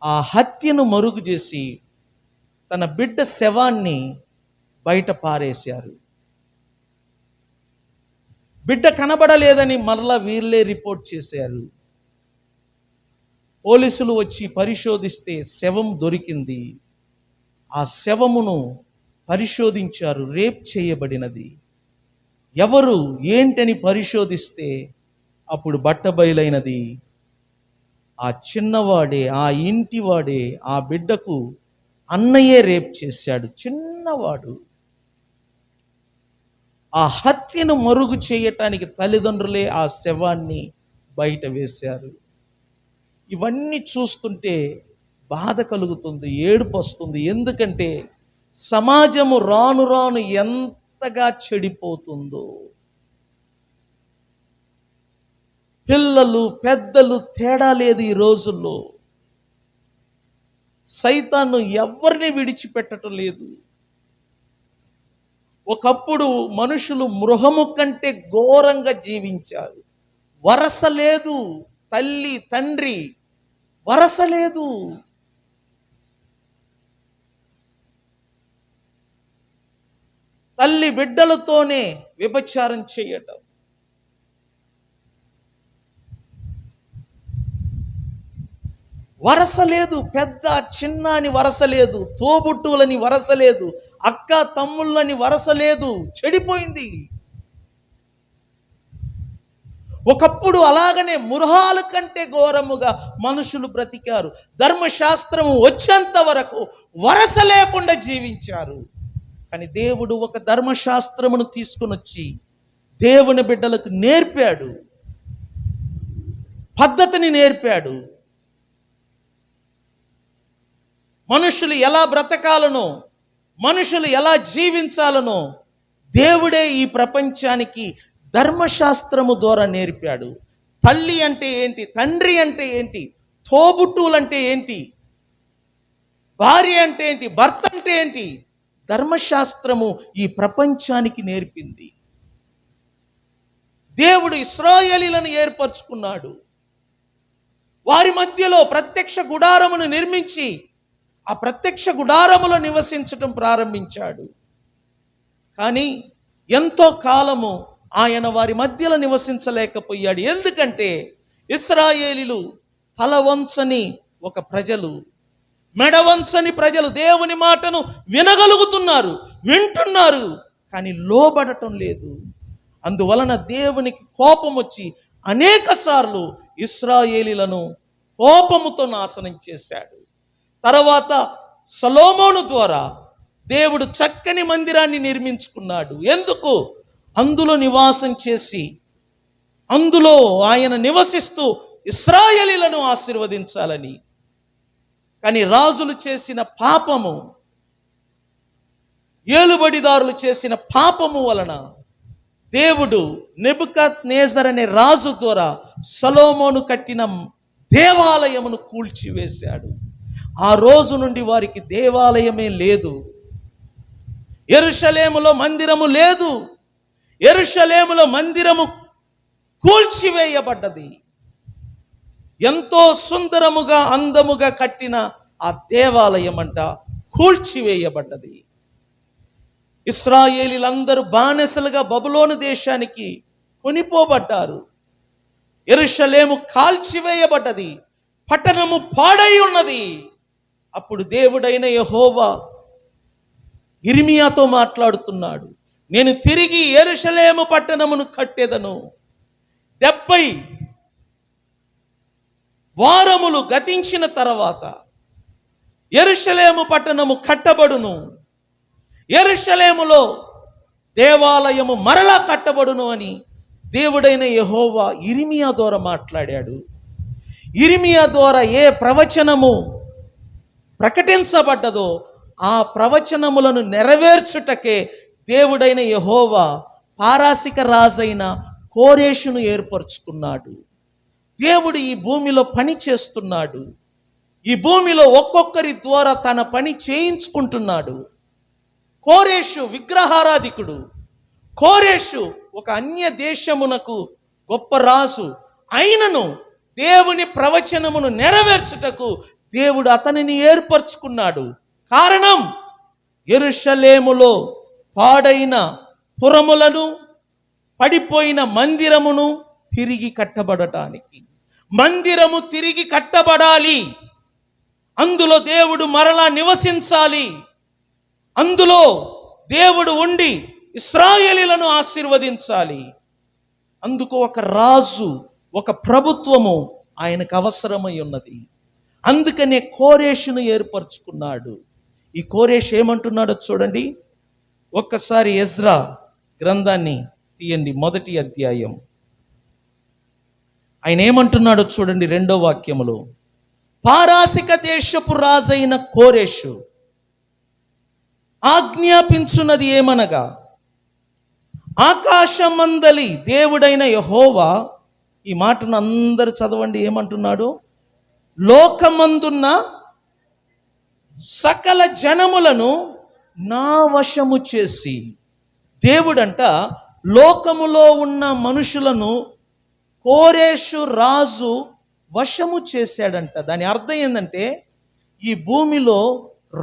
ఆ హత్యను మరుగు చేసి తన బిడ్డ శవాన్ని బయట పారేశారు. బిడ్డ కనబడలేదని మరలా వీళ్ళే రిపోర్ట్ చేశారు. పోలీసులు వచ్చి పరిశోధిస్తే శవం దొరికింది. ఆ శవమును పరిశోధించారు, రేప్ చేయబడినది. ఎవరు ఏంటని పరిశోధిస్తే అప్పుడు బట్టబయలైనది ఆ చిన్నవాడే, ఆ ఇంటివాడే ఆ బిడ్డకు అన్నయ్యే రేప్ చేశాడు. చిన్నవాడు. ఆ హత్యను మరుగు చేయటానికి తల్లిదండ్రులే ఆ శవాన్ని బయట వేశారు. ఇవన్నీ చూస్తుంటే బాధ కలుగుతుంది, ఏడుపు వస్తుంది. ఎందుకంటే సమాజము రాను రాను ఎంతగా చెడిపోతుందో. పిల్లలు పెద్దలు తేడా లేదు ఈ రోజుల్లో. సైతాను ఎవరిని విడిచిపెట్టడం లేదు. ఒకప్పుడు మనుషులు మృగము కంటే ఘోరంగా జీవించారు. వరస లేదు, తల్లి తండ్రి వరస లేదు. తల్లి బిడ్డలతోనే వ్యభిచారం చేయటం. వరస లేదు, పెద్ద చిన్న అని వరస లేదు, తోబుట్టువులని వరస లేదు, అక్క తమ్ముళ్ళని వరస లేదు. చెడిపోయింది. ఒకప్పుడు అలాగనే మృగాల కంటే ఘోరముగా మనుషులు బ్రతికారు. ధర్మశాస్త్రము వచ్చేంత వరకు వరస లేకుండా జీవించారు. కానీ దేవుడు ఒక ధర్మశాస్త్రమును తీసుకుని వచ్చి దేవుని బిడ్డలకు నేర్పాడు, పద్ధతిని నేర్పాడు. మనుషులు ఎలా బ్రతకాలనో, మనుషులు ఎలా జీవించాలనో దేవుడే ఈ ప్రపంచానికి ధర్మశాస్త్రము ద్వారా నేర్పాడు. తల్లి అంటే ఏంటి, తండ్రి అంటే ఏంటి, తోబుట్టువులంటే ఏంటి, భార్య అంటే ఏంటి, భర్త అంటే ఏంటి, ధర్మశాస్త్రము ఈ ప్రపంచానికి నేర్పింది. దేవుడు ఇశ్రాయేలీలను ఏర్పరచుకున్నాడు. వారి మధ్యలో ప్రత్యక్ష గుడారమును నిర్మించి ఆ ప్రత్యక్ష గుడారములో నివసించటం ప్రారంభించాడు. కానీ ఎంతో కాలము ఆయన వారి మధ్యలో నివసించలేకపోయాడు. ఎందుకంటే ఇశ్రాయేలీలు తలవంచని ఒక ప్రజలు, మెడవంచని ప్రజలు. దేవుని మాటను వినగలుగుతున్నారు, వింటున్నారు, కానీ లోబడటం లేదు. అందువలన దేవునికి కోపం వచ్చి అనేక సార్లు ఇశ్రాయేలీలను కోపముతో నాశనం చేశాడు. తర్వాత సొలొమోను ద్వారా దేవుడు చక్కని మందిరాన్ని నిర్మించుకున్నాడు. ఎందుకు? అందులో నివాసం చేసి అందులో ఆయన నివసిస్తూ ఇశ్రాయేలీలను ఆశీర్వదించాలని. కానీ రాజులు చేసిన పాపము, ఏలుబడిదారులు చేసిన పాపము వలన దేవుడు నెబుకద్నెజర్ అనే రాజు ద్వారా సొలొమోను కట్టిన దేవాలయమును కూల్చివేశాడు. ఆ రోజు నుండి వారికి దేవాలయమే లేదు. యెరూషలేములో మందిరము లేదు. యెరూషలేములో మందిరము కూల్చివేయబడ్డది. ఎంతో సుందరముగా అందముగా కట్టిన ఆ దేవాలయం అంట కూల్చివేయబడ్డది. ఇశ్రాయేలీలందరూ బానిసలుగా బబులోను దేశానికి కొనిపోబడ్డారు. యెరూషలేము కాల్చివేయబడ్డది, పట్టణము పాడై ఉన్నది. అప్పుడు దేవుడైన యెహోవా యిర్మీయాతో మాట్లాడుతున్నాడు. నేను తిరిగి యెరూషలేము పట్టణమును కట్టెదను. 70 వారములు గతించిన తర్వాత యెరూషలేము పట్టణము కట్టబడును. యెరూషలేములో దేవాలయము మరలా కట్టబడును అని దేవుడైన యెహోవా యిర్మీయా ద్వారా మాట్లాడాడు. యిర్మీయా ద్వారా ఏ ప్రవచనము ప్రకటించబడ్డదో ఆ ప్రవచనములను నెరవేర్చుటకే దేవుడైన యెహోవా పారాసిక రాజైన కోరేషును ఏర్పరచుకున్నాడు. దేవుడు ఈ భూమిలో పని చేస్తున్నాడు. ఈ భూమిలో ఒక్కొక్కరి ద్వారా తన పని చేయించుకుంటున్నాడు. కోరేషు విగ్రహారాధికుడు. కోరేషు ఒక అన్య దేశమునకు గొప్ప రాజు అయినను దేవుని ప్రవచనమును నెరవేర్చుటకు దేవుడు అతనిని ఏర్పరచుకున్నాడు. కారణం యెరూషలేములో పాడైన పురములను, పడిపోయిన మందిరమును తిరిగి కట్టబడటానికి. మందిరము తిరిగి కట్టబడాలి. అందులో దేవుడు మరలా నివసించాలి. అందులో దేవుడు ఉండి ఇశ్రాయేలీలను ఆశీర్వదించాలి. అందుకు ఒక రాజు, ఒక ప్రభుత్వము ఆయనకు అవసరమై ఉన్నది. అందుకనే కోరేషును ఏర్పరచుకున్నాడు. ఈ కోరేషు ఏమంటున్నాడో చూడండి. ఒక్కసారి ఎజ్రా గ్రంథాన్ని తీయండి, 1వ అధ్యాయం. ఆయన ఏమంటున్నాడో చూడండి, 2వ వాక్యములో. పారాసిక దేశపు రాజైన కోరెషు ఆజ్ఞాపించున్నది ఏమనగా, ఆకాశమందలి దేవుడైన యెహోవా, ఈ మాటను అందరు చదవండి, ఏమంటున్నాడు? లోకమందున్న సకల జనములను నా వశము చేసి. దేవుడంట లోకములో ఉన్న మనుషులను కోరెషు రాజు వశము చేశాడంట. దాని అర్థం ఏంటంటే, ఈ భూమిలో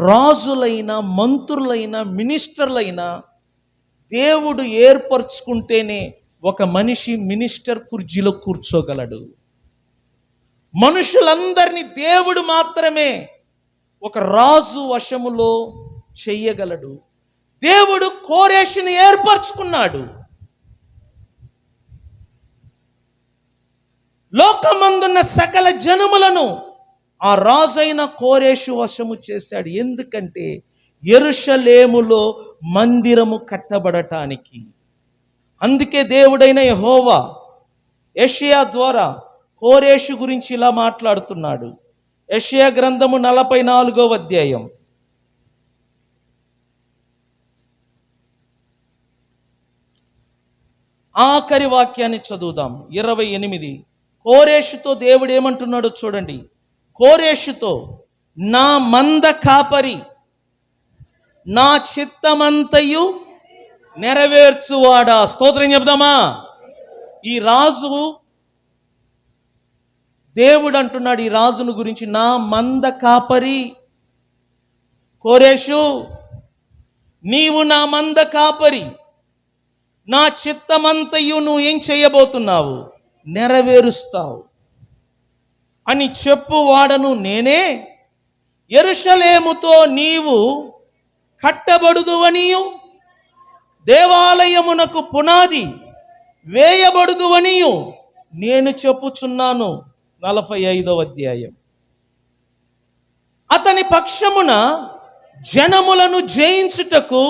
రాజులైన, మంత్రులైన, మినిస్టర్లైన దేవుడు ఏర్పరచుకుంటేనే ఒక మనిషి మినిస్టర్ కుర్చీలో కూర్చోగలడు. మనుషులందరినీ దేవుడు మాత్రమే ఒక రాజు వశములో చెయ్యగలడు. దేవుడు కోరెషుని ఏర్పరచుకున్నాడు. లోకమందున్న సకల జనములను ఆ రాజైన కోరెషు వశము చేశాడు. ఎందుకంటే యెరూషలేములో మందిరము కట్టబడటానికి. అందుకే దేవుడైన యెహోవా యెషయా ద్వారా కోరెషు గురించి ఇలా మాట్లాడుతున్నాడు. యెషయా గ్రంథము 44వ అధ్యాయం. ఆఖరి వాక్యాన్ని చదువుదాం, 28. కోరెషుతో దేవుడు ఏమంటున్నాడో చూడండి. కోరెషుతో, నా మంద కాపరి, నా చిత్తమంతయు నెరవేర్చువాడా. స్తోత్రం చెప్దామా? ఈ రాజు, దేవుడు అంటున్నాడు ఈ రాజును గురించి, నా మంద కాపరి. కోరెషు, నీవు నా మంద కాపరి, నా చిత్తమంతయు నువ్వు ఏం చేయబోతున్నావు? నెరవేరుస్తావు అని చెప్పువాడను నేనే. యెరూషలేముతో నీవు కట్టబడుదువనియు, దేవాలయమునకు పునాది వేయబడుదువనియు నేను చెప్పుచున్నాను. 45వ అధ్యాయం. అతని పక్షమున జనములను జయించుటకు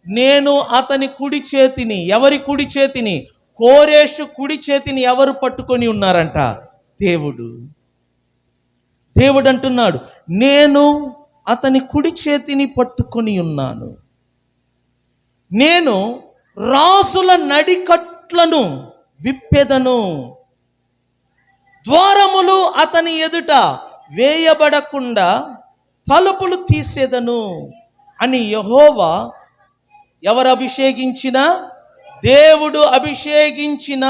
నేను అతని కుడి చేతిని, ఎవరి కుడి చేతిని? కోరెషు కుడి చేతిని ఎవరు పట్టుకొని ఉన్నారంట? దేవుడు. దేవుడు అంటున్నాడు, నేను అతని కుడి చేతిని పట్టుకొని ఉన్నాను. నేను రాసుల నడికట్లను విప్పెదను, ద్వారములు అతని ఎదుట వేయబడకుండా తలుపులు తీసేదను అని యెహోవా, ఎవరు అభిషేకించిన? దేవుడు అభిషేకించిన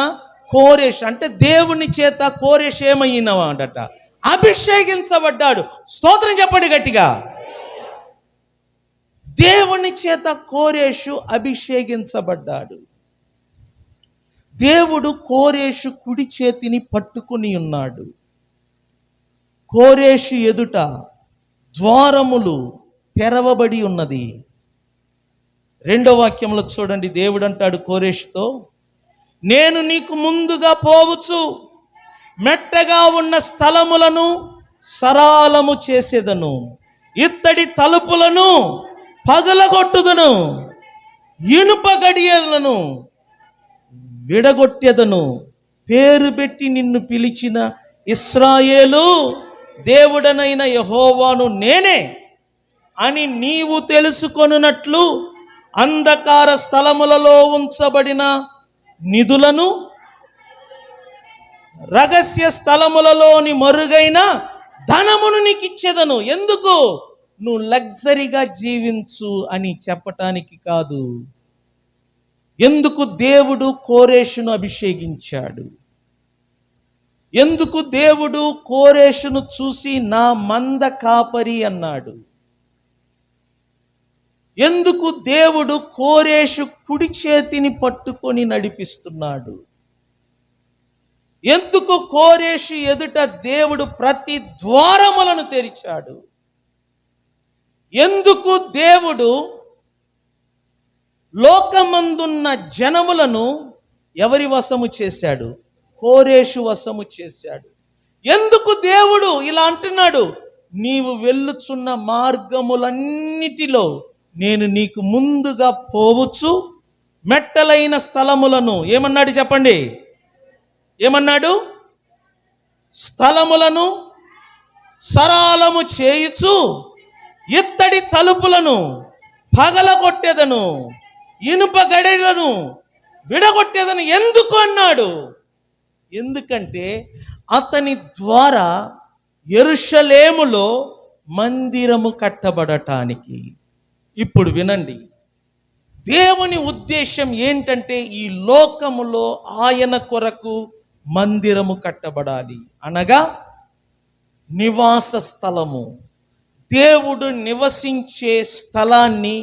కోరెషు. అంటే దేవుని చేత కోరెషు ఏమయ్యినవాడట? అభిషేకించబడ్డాడు. స్తోత్రం చెప్పండి గట్టిగా. దేవుని చేత కోరెషు అభిషేకించబడ్డాడు. దేవుడు కోరెషు కుడి చేతిని పట్టుకుని ఉన్నాడు. కోరెషు ఎదుట ద్వారములు తెరవబడి ఉన్నది. 2వ వాక్యంలో చూడండి, దేవుడు అంటాడు కోరెషుతో, నేను నీకు ముందుగా పోవచ్చు, మెట్టగా ఉన్న స్థలములను సరాలము చేసేదను, ఇత్తడి తలుపులను పగలగొట్టుదను, ఇనుప గడియలను విడగొట్టెదను. పేరు పెట్టి నిన్ను పిలిచిన ఇశ్రాయేలు దేవుడనైన యెహోవాను నేనే అని నీవు తెలుసుకొనున్నట్లు అంధకార స్థలములలో ఉంచబడిన నిధులను, రహస్య స్థలములలోని మరుగైన ధనమును నీకు ఇచ్చేదను. ఎందుకు? నువ్వు లగ్జరీగా జీవించు అని చెప్పటానికి కాదు. ఎందుకు దేవుడు కోరెషును అభిషేకించాడు? ఎందుకు దేవుడు కోరెషును చూసి నా మంద కాపరి అన్నాడు? ఎందుకు దేవుడు కోరెషు కుడి చేతిని పట్టుకొని నడిపిస్తున్నాడు? ఎందుకు కోరెషు ఎదుట దేవుడు ప్రతి ద్వారములను తెరిచాడు? ఎందుకు దేవుడు లోకమందున్న జనములను ఎవరి వశము చేశాడు? కోరెషు వశము చేశాడు. ఎందుకు దేవుడు ఇలా అంటున్నాడు? నీవు వెళ్ళుచున్న మార్గములన్నిటిలో నేను నీకు ముందుగా పోవచ్చు, మెట్టలైన స్థలములను ఏమన్నాడు చెప్పండి? ఏమన్నాడు? స్థలములను సరాలము చేయుచు ఇత్తడి తలుపులను పగలగొట్టెదను, ఇనుప గడిలను విడగొట్టేదను. ఎందుకు అన్నాడు? ఎందుకంటే అతని ద్వారా యెరూషలేములో మందిరము కట్టబడటానికి. ఇప్పుడు వినండి, దేవుని ఉద్దేశం ఏంటంటే ఈ లోకములో ఆయన కొరకు మందిరము కట్టబడాలి. అనగా నివాస స్థలము, దేవుడు నివసించే స్థలాన్ని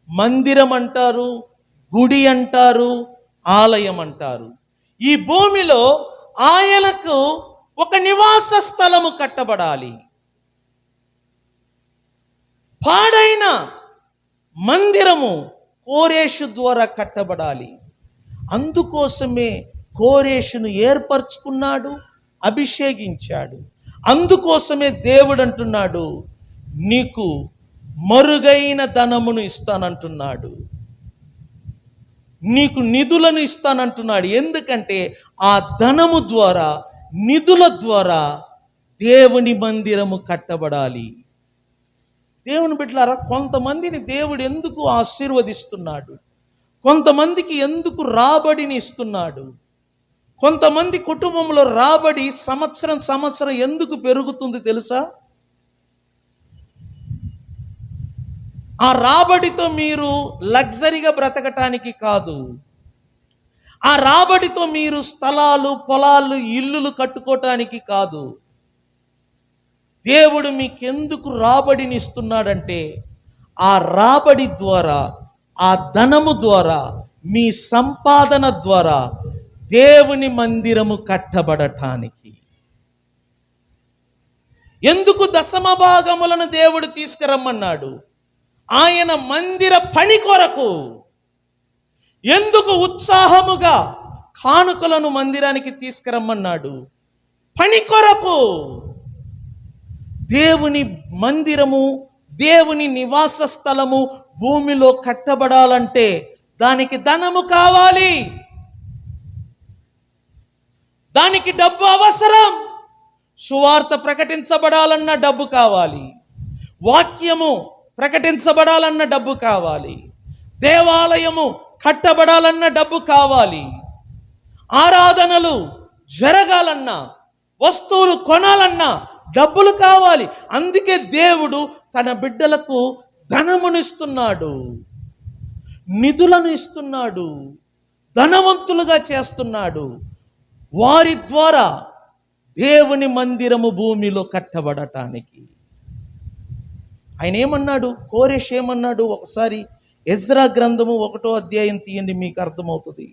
మందిరం అంటారు, గుడి అంటారు, ఆలయం అంటారు. ఈ భూమిలో ఆయనకు ఒక నివాస స్థలము కట్టబడాలి. పాడైన మందిరము కోరేషు ద్వారా కట్టబడాలి. అందుకోసమే కోరేషును ఏర్పరచుకున్నాడు, అభిషేకించాడు. అందుకోసమే దేవుడు అంటున్నాడు, నీకు మరుగైన ధనమును ఇస్తానంటున్నాడు, నీకు నిధులను ఇస్తానంటున్నాడు. ఎందుకంటే ఆ ధనము ద్వారా, నిధుల ద్వారా దేవుని మందిరము కట్టబడాలి. దేవుని బిడ్డలారా, కొంతమందిని దేవుడు ఎందుకు ఆశీర్వదిస్తున్నాడు? కొంతమందికి ఎందుకు రాబడిని ఇస్తున్నాడు? కొంతమంది కుటుంబంలో రాబడి సంవత్సరం ఎందుకు పెరుగుతుంది తెలుసా? ఆ రాబడితో మీరు లగ్జరీగా బ్రతకటానికి కాదు. ఆ రాబడితో మీరు స్థలాలు, పొలాలు, ఇల్లులు కట్టుకోవటానికి కాదు. దేవుడు మీకెందుకు రాబడిని ఇస్తున్నాడంటే ఆ రాబడి ద్వారా, ఆ ధనము ద్వారా, మీ సంపాదన ద్వారా దేవుని మందిరము కట్టబడటానికి. ఎందుకు దశమ భాగములను దేవుడు తీసుకురమ్మన్నాడు? ఆయన మందిర పని కొరకు. ఎందుకు ఉత్సాహముగా కానుకలను మందిరానికి తీసుకురమ్మన్నాడు? పని కొరకు. దేవుని మందిరము, దేవుని నివాస స్థలము భూమిలో కట్టబడాలంటే దానికి ధనము కావాలి, దానికి డబ్బు అవసరం. సువార్త ప్రకటించబడాలన్న డబ్బు కావాలి, వాక్యము ప్రకటించబడాలన్న డబ్బు కావాలి, దేవాలయము కట్టబడాలన్న డబ్బు కావాలి, ఆరాధనలు జరగాలన్నా, వస్తువులు కొనాలన్నా డబ్బులు కావాలి. అందుకే దేవుడు తన బిడ్డలకు ధనమునిస్తున్నాడు, నిధులను ఇస్తున్నాడు, ధనవంతులుగా చేస్తున్నాడు. వారి ద్వారా దేవుని మందిరము భూమిలో కట్టబడటానికి. ఆయన ఏమన్నాడు? కోరేష్ ఏమన్నాడు? ఒకసారి ఎజ్రా గ్రంథము 1వ అధ్యాయం తీయండి, మీకు అర్థమవుతుంది.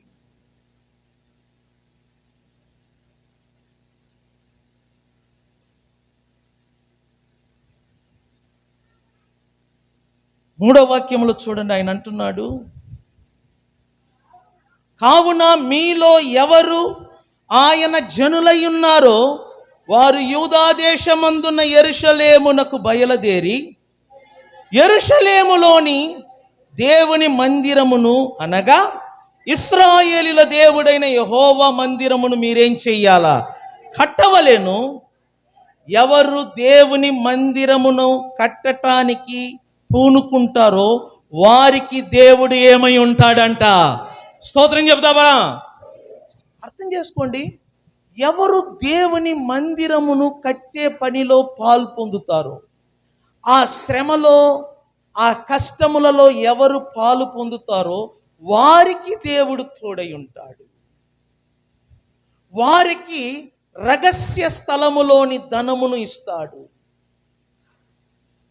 మూడవ వాక్యములో చూడండి, ఆయన అంటున్నాడు, కావున మీలో ఎవరు ఆయన జనులై ఉన్నారో వారు యూదా దేశమందున్న యెరూషలేమునకు బయలుదేరి యెరూషలేములోని దేవుని మందిరమును, అనగా ఇశ్రాయేలీయుల దేవుడైన యెహోవా మందిరమును మీరేం చెయ్యాలా? కట్టవలెను. ఎవరు దేవుని మందిరమును కట్టటానికి పూనుకుంటారో వారికి దేవుడు ఏమై ఉంటాడంట? స్తోత్రం చెప్తావా? అర్థం చేసుకోండి, ఎవరు దేవుని మందిరమును కట్టే పనిలో పాలు పొందుతారో, ఆ శ్రమలో, ఆ కష్టములలో ఎవరు పాలు పొందుతారో వారికి దేవుడు తోడై ఉంటాడు. వారికి రహస్య స్థలములోని ధనమును ఇస్తాడు.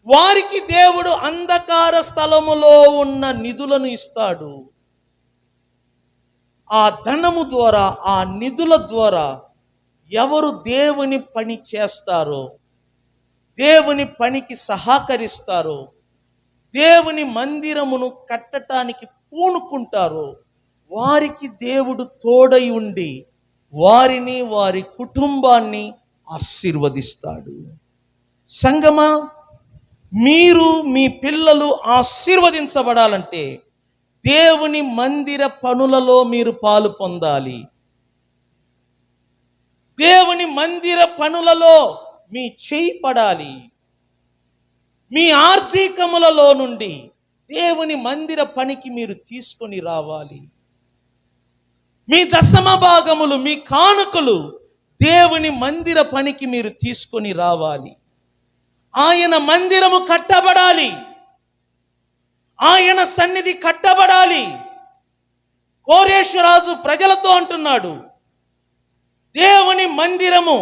వారికి దేవుడు అంధకార స్థలములో ఉన్న నిధులను ఇస్తాడు. ఆ ధనము ద్వారా, ఆ నిధుల ద్వారా ఎవరు దేవుని పని చేస్తారో, దేవుని పనికి సహకరిస్తారో, దేవుని మందిరమును కట్టటానికి పూనుకుంటారో వారికి దేవుడు తోడై ఉండి వారిని, వారి కుటుంబాన్ని ఆశీర్వదిస్తాడు. సంగమా, మీరు, మీ పిల్లలు ఆశీర్వదించబడాలంటే దేవుని మందిర పనులలో మీరు పాలు పొందాలి. దేవుని మందిర పనులలో మీ చేయి పడాలి. మీ ఆర్థికములలో నుండి దేవుని మందిర పనికి మీరు తీసుకొని రావాలి. మీ దశమ భాగములు, మీ కానుకలు దేవుని మందిర పనికి మీరు తీసుకొని రావాలి. ఆయన మందిరము కట్టబడాలి. ఆయన సన్నిధి కట్టబడాలి. కోరేషు రాజు ప్రజలతో అంటున్నాడు, దేవుని మందిరము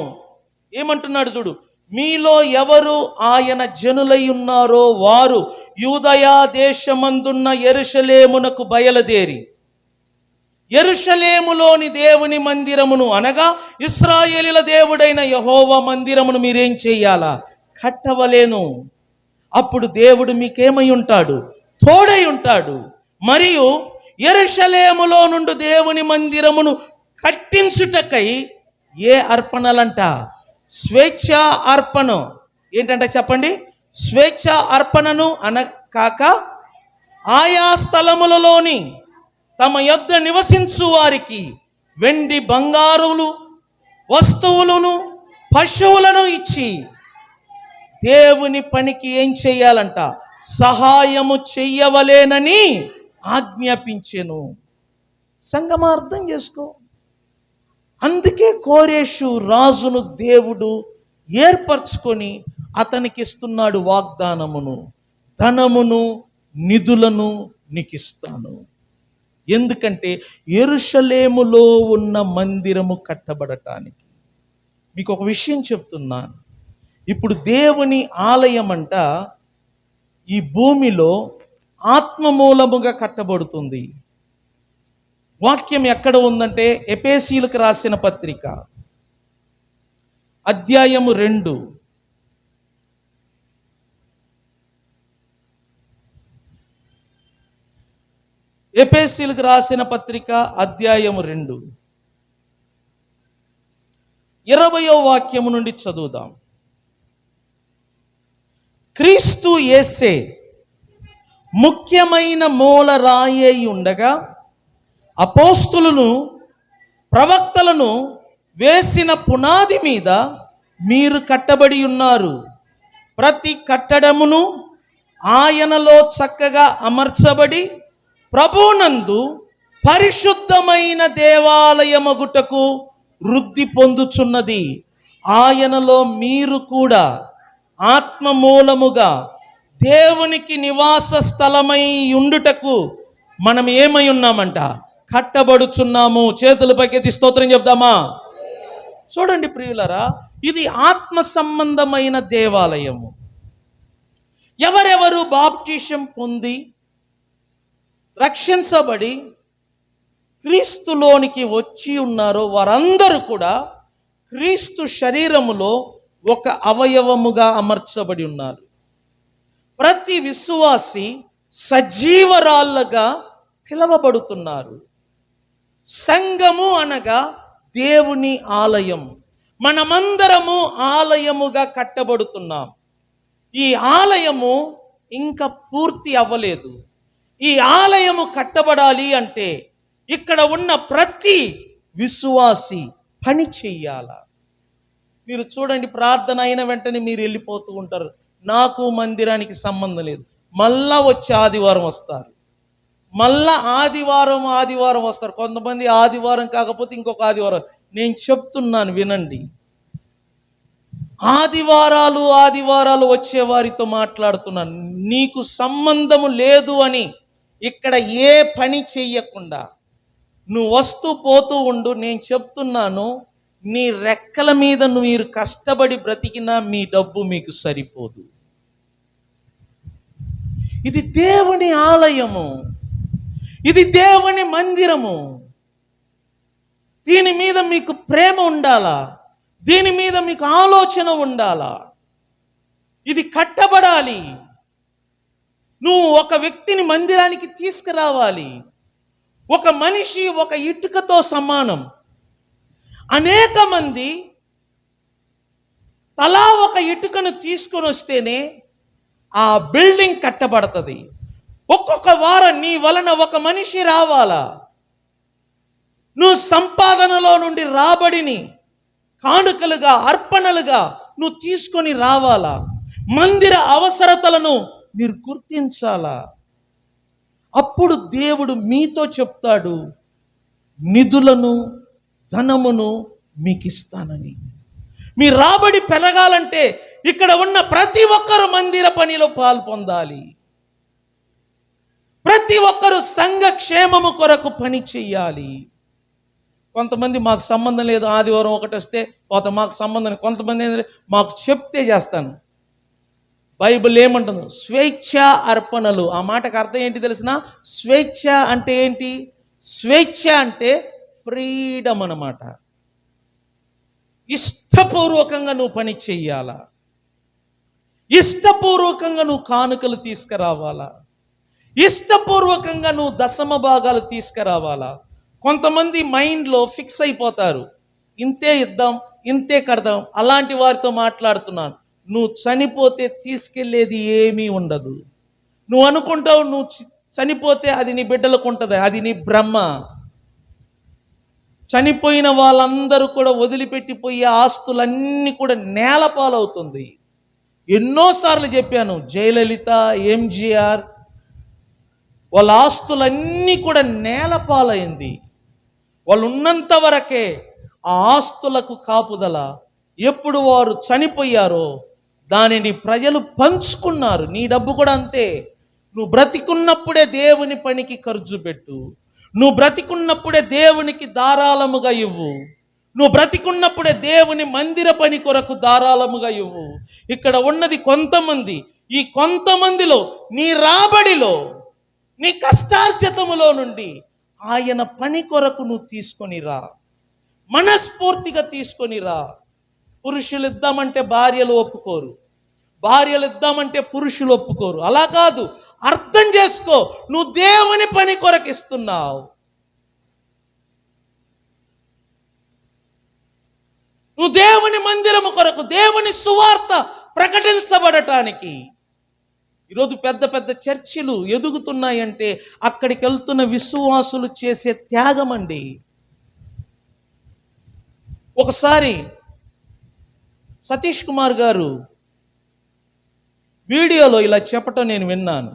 ఏమంటున్నాడు చూడు, మీలో ఎవరు ఆయన జనులై ఉన్నారో వారు యూదయా దేశమందున్న యెరూషలేమునకు బయలుదేరి యెరూషలేములోని దేవుని మందిరమును అనగా ఇశ్రాయేలీల దేవుడైన యెహోవా మందిరమును మీరేం చేయాలా? కట్టవలేను. అప్పుడు దేవుడు మీకేమై ఉంటాడు? తోడై ఉంటాడు. మరియు యెరూషలేములో నుండి దేవుని మందిరమును కట్టించుటకై ఏ అర్పణలంట? స్వేచ్ఛ అర్పణ. ఏంటంట చెప్పండి? స్వేచ్ఛ అర్పణను కాక ఆయా స్థలములలోని తమ యొద్ద నివసించు వారికి వెండి బంగారులు వస్తువులను పశువులను ఇచ్చి దేవుని పనికి ఏం చెయ్యాలంట? సహాయము చెయ్యవలేనని ఆజ్ఞాపించెను. సంగమా, అర్థం చేసుకో. అందుకే కోరేషు రాజును దేవుడు ఏర్పరచుకొని అతనికి ఇస్తున్నాడు వాగ్దానమును, ధనమును, నిధులను నీకిస్తాను. ఎందుకంటే యెరూషలేములో ఉన్న మందిరము కట్టబడటానికి. మీకు ఒక విషయం చెప్తున్నాను. ఇప్పుడు దేవుని ఆలయం అంట ఈ భూమిలో ఆత్మ మూలముగా కట్టబడుతుంది. వాక్యం ఎక్కడ ఉందంటే ఎఫెసీయులకు రాసిన పత్రిక అధ్యాయము 2. ఎఫెసీయులకు రాసిన పత్రిక అధ్యాయము 2 20వ వాక్యము నుండి చదువుదాం. క్రీస్తు యేసే ముఖ్యమైన మూలరాయి ఉండగా అపోస్తులను ప్రవక్తలను వేసిన పునాది మీద మీరు కట్టబడి ఉన్నారు. ప్రతి కట్టడమును ఆయనలో చక్కగా అమర్చబడి ప్రభునందు పరిశుద్ధమైన దేవాలయమగుటకు వృద్ధి పొందుచున్నది. ఆయనలో మీరు కూడా ఆత్మ మూలముగా దేవునికి నివాస స్థలమై ఉండుటకు మనం ఏమై ఉన్నామంట? కట్టబడుచున్నాము. చేతుల పైకెత్తి స్తోత్రం చెప్దామా? చూడండి ప్రియులరా, ఇది ఆత్మ సంబంధమైన దేవాలయము. ఎవరెవరు బాప్టిజం పొంది రక్షించబడి క్రీస్తులోనికి వచ్చి ఉన్నారో వారందరూ కూడా క్రీస్తు శరీరములో ఒక అవయవముగా అమర్చబడి ఉన్నారు. ప్రతి విశ్వాసి సజీవరాళ్ళగా పిలవబడుతున్నారు. సంఘము అనగా దేవుని ఆలయం. మనమందరము ఆలయముగా కట్టబడుతున్నాం. ఈ ఆలయము ఇంకా పూర్తి అవ్వలేదు. ఈ ఆలయము కట్టబడాలి అంటే ఇక్కడ ఉన్న ప్రతి విశ్వాసి పని చెయ్యాల. మీరు చూడండి, ప్రార్థన అయిన వెంటనే మీరు వెళ్ళిపోతూ ఉంటారు. నాకు మందిరానికి సంబంధం లేదు. మళ్ళా వచ్చి ఆదివారం వస్తారు, మళ్ళా ఆదివారం వస్తారు. కొంతమంది ఆదివారం కాకపోతే ఇంకొక ఆదివారం. నేను చెప్తున్నాను వినండి, ఆదివారాలు వచ్చే వారితో మాట్లాడుతున్నాను. నీకు సంబంధము లేదు అని ఇక్కడ ఏ పని చెయ్యకుండా నువ్వు వస్తూ పోతూ ఉండు. నేను చెప్తున్నాను, నీ రెక్కల మీద మీరు కష్టపడి బ్రతికినా మీ డబ్బు మీకు సరిపోదు. ఇది దేవుని ఆలయము, ఇది దేవుని మందిరము. దీని మీద మీకు ప్రేమ ఉండాలా, దీని మీద మీకు ఆలోచన ఉండాలా. ఇది కట్టబడాలి. నువ్వు ఒక వ్యక్తిని మందిరానికి తీసుకురావాలి. ఒక మనిషి ఒక ఇటుకతో సమానం. అనేక మంది తలా ఒక ఇటుకను తీసుకొని వస్తేనే ఆ బిల్డింగ్ కట్టబడుతుంది. ఒక్కొక్క వారం నీ వలన ఒక మనిషి రావాలా. నువ్వు సంపాదనలో నుండి రాబడిని కానుకలుగా, అర్పణలుగా నువ్వు తీసుకొని రావాలా. మందిర అవసరతలను మీరు గుర్తించాలా. అప్పుడు దేవుడు మీతో చెప్తాడు, నిధులను, ధనమును మీకు ఇస్తానని. మీ రాబడి పెరగాలంటే ఇక్కడ ఉన్న ప్రతి ఒక్కరు మందిర పనిలో పాల్పొందాలి. ప్రతి ఒక్కరు సంఘ క్షేమము కొరకు పని చెయ్యాలి. కొంతమంది మాకు సంబంధం లేదు, ఆదివారం ఒకటి వస్తే పోత మాకు సంబంధం. కొంతమంది మాకు చెప్తే చేస్తాను. బైబిల్ ఏమంటుంది? స్వేచ్ఛ అర్పణలు. ఆ మాటకు అర్థం ఏంటి తెలిసిన? స్వేచ్ఛ అంటే ఏంటి? స్వేచ్ఛ అంటే ఫ్రీడమ్ అన్నమాట. ఇష్టపూర్వకంగా నువ్వు పని చెయ్యాలా, ఇష్టపూర్వకంగా నువ్వు కానుకలు తీసుకురావాలా, ఇష్టపూర్వకంగా నువ్వు దశమ భాగాలు తీసుకురావాలా. కొంతమంది మైండ్లో ఫిక్స్ అయిపోతారు, ఇంతే ఇద్దాం, ఇంతే కడదాం. అలాంటి వారితో మాట్లాడుతున్నాను. నువ్వు చనిపోతే తీసుకెళ్లేది ఏమీ ఉండదు. నువ్వు అనుకుంటావు నువ్వు చనిపోతే అది నీ బిడ్డలకు ఉంటుంది, అది నీ బ్రహ్మ. చనిపోయిన వాళ్ళందరూ కూడా వదిలిపెట్టిపోయే ఆస్తులన్నీ కూడా నేలపాలవుతుంది. ఎన్నోసార్లు చెప్పాను, జయలలిత, ఎంజీఆర్ వాళ్ళ ఆస్తులన్నీ కూడా నేలపాలైంది. వాళ్ళు ఉన్నంత వరకే ఆ ఆస్తులకు కాపుదల. ఎప్పుడు వారు చనిపోయారో దానిని ప్రజలు పంచుకున్నారు. నీ డబ్బు కూడా అంతే. నువ్వు బ్రతికున్నప్పుడే దేవుని పనికి ఖర్చు పెట్టు. నువ్వు బ్రతికున్నప్పుడే దేవునికి ధారాళముగా ఇవ్వు. నువ్వు బ్రతికున్నప్పుడే దేవుని మందిర పని కొరకు ధారాళముగా ఇవ్వు. ఇక్కడ ఉన్నది కొంతమంది. ఈ కొంతమందిలో నీ రాబడిలో, నీ కష్టార్జితములో నుండి ఆయన పని కొరకు నువ్వు తీసుకొని రా, మనస్ఫూర్తిగా తీసుకొని రా. పురుషులు ఇద్దామంటే భార్యలు ఒప్పుకోరు, భార్యలు ఇద్దామంటే పురుషులు ఒప్పుకోరు. అలా కాదు, అర్థం చేసుకో. నువ్వు దేవుని పని కొరకు ఇస్తున్నావు. నువ్వు దేవుని మందిరము కొరకు, దేవుని సువార్త ప్రకటించబడటానికి. ఈరోజు పెద్ద పెద్ద చర్చిలు ఎదుగుతున్నాయంటే అక్కడికి వెళ్తున్న విశ్వాసులు చేసే త్యాగం అండి. ఒకసారి సతీష్ కుమార్ గారు వీడియోలో ఇలా చెప్పటం నేను విన్నాను.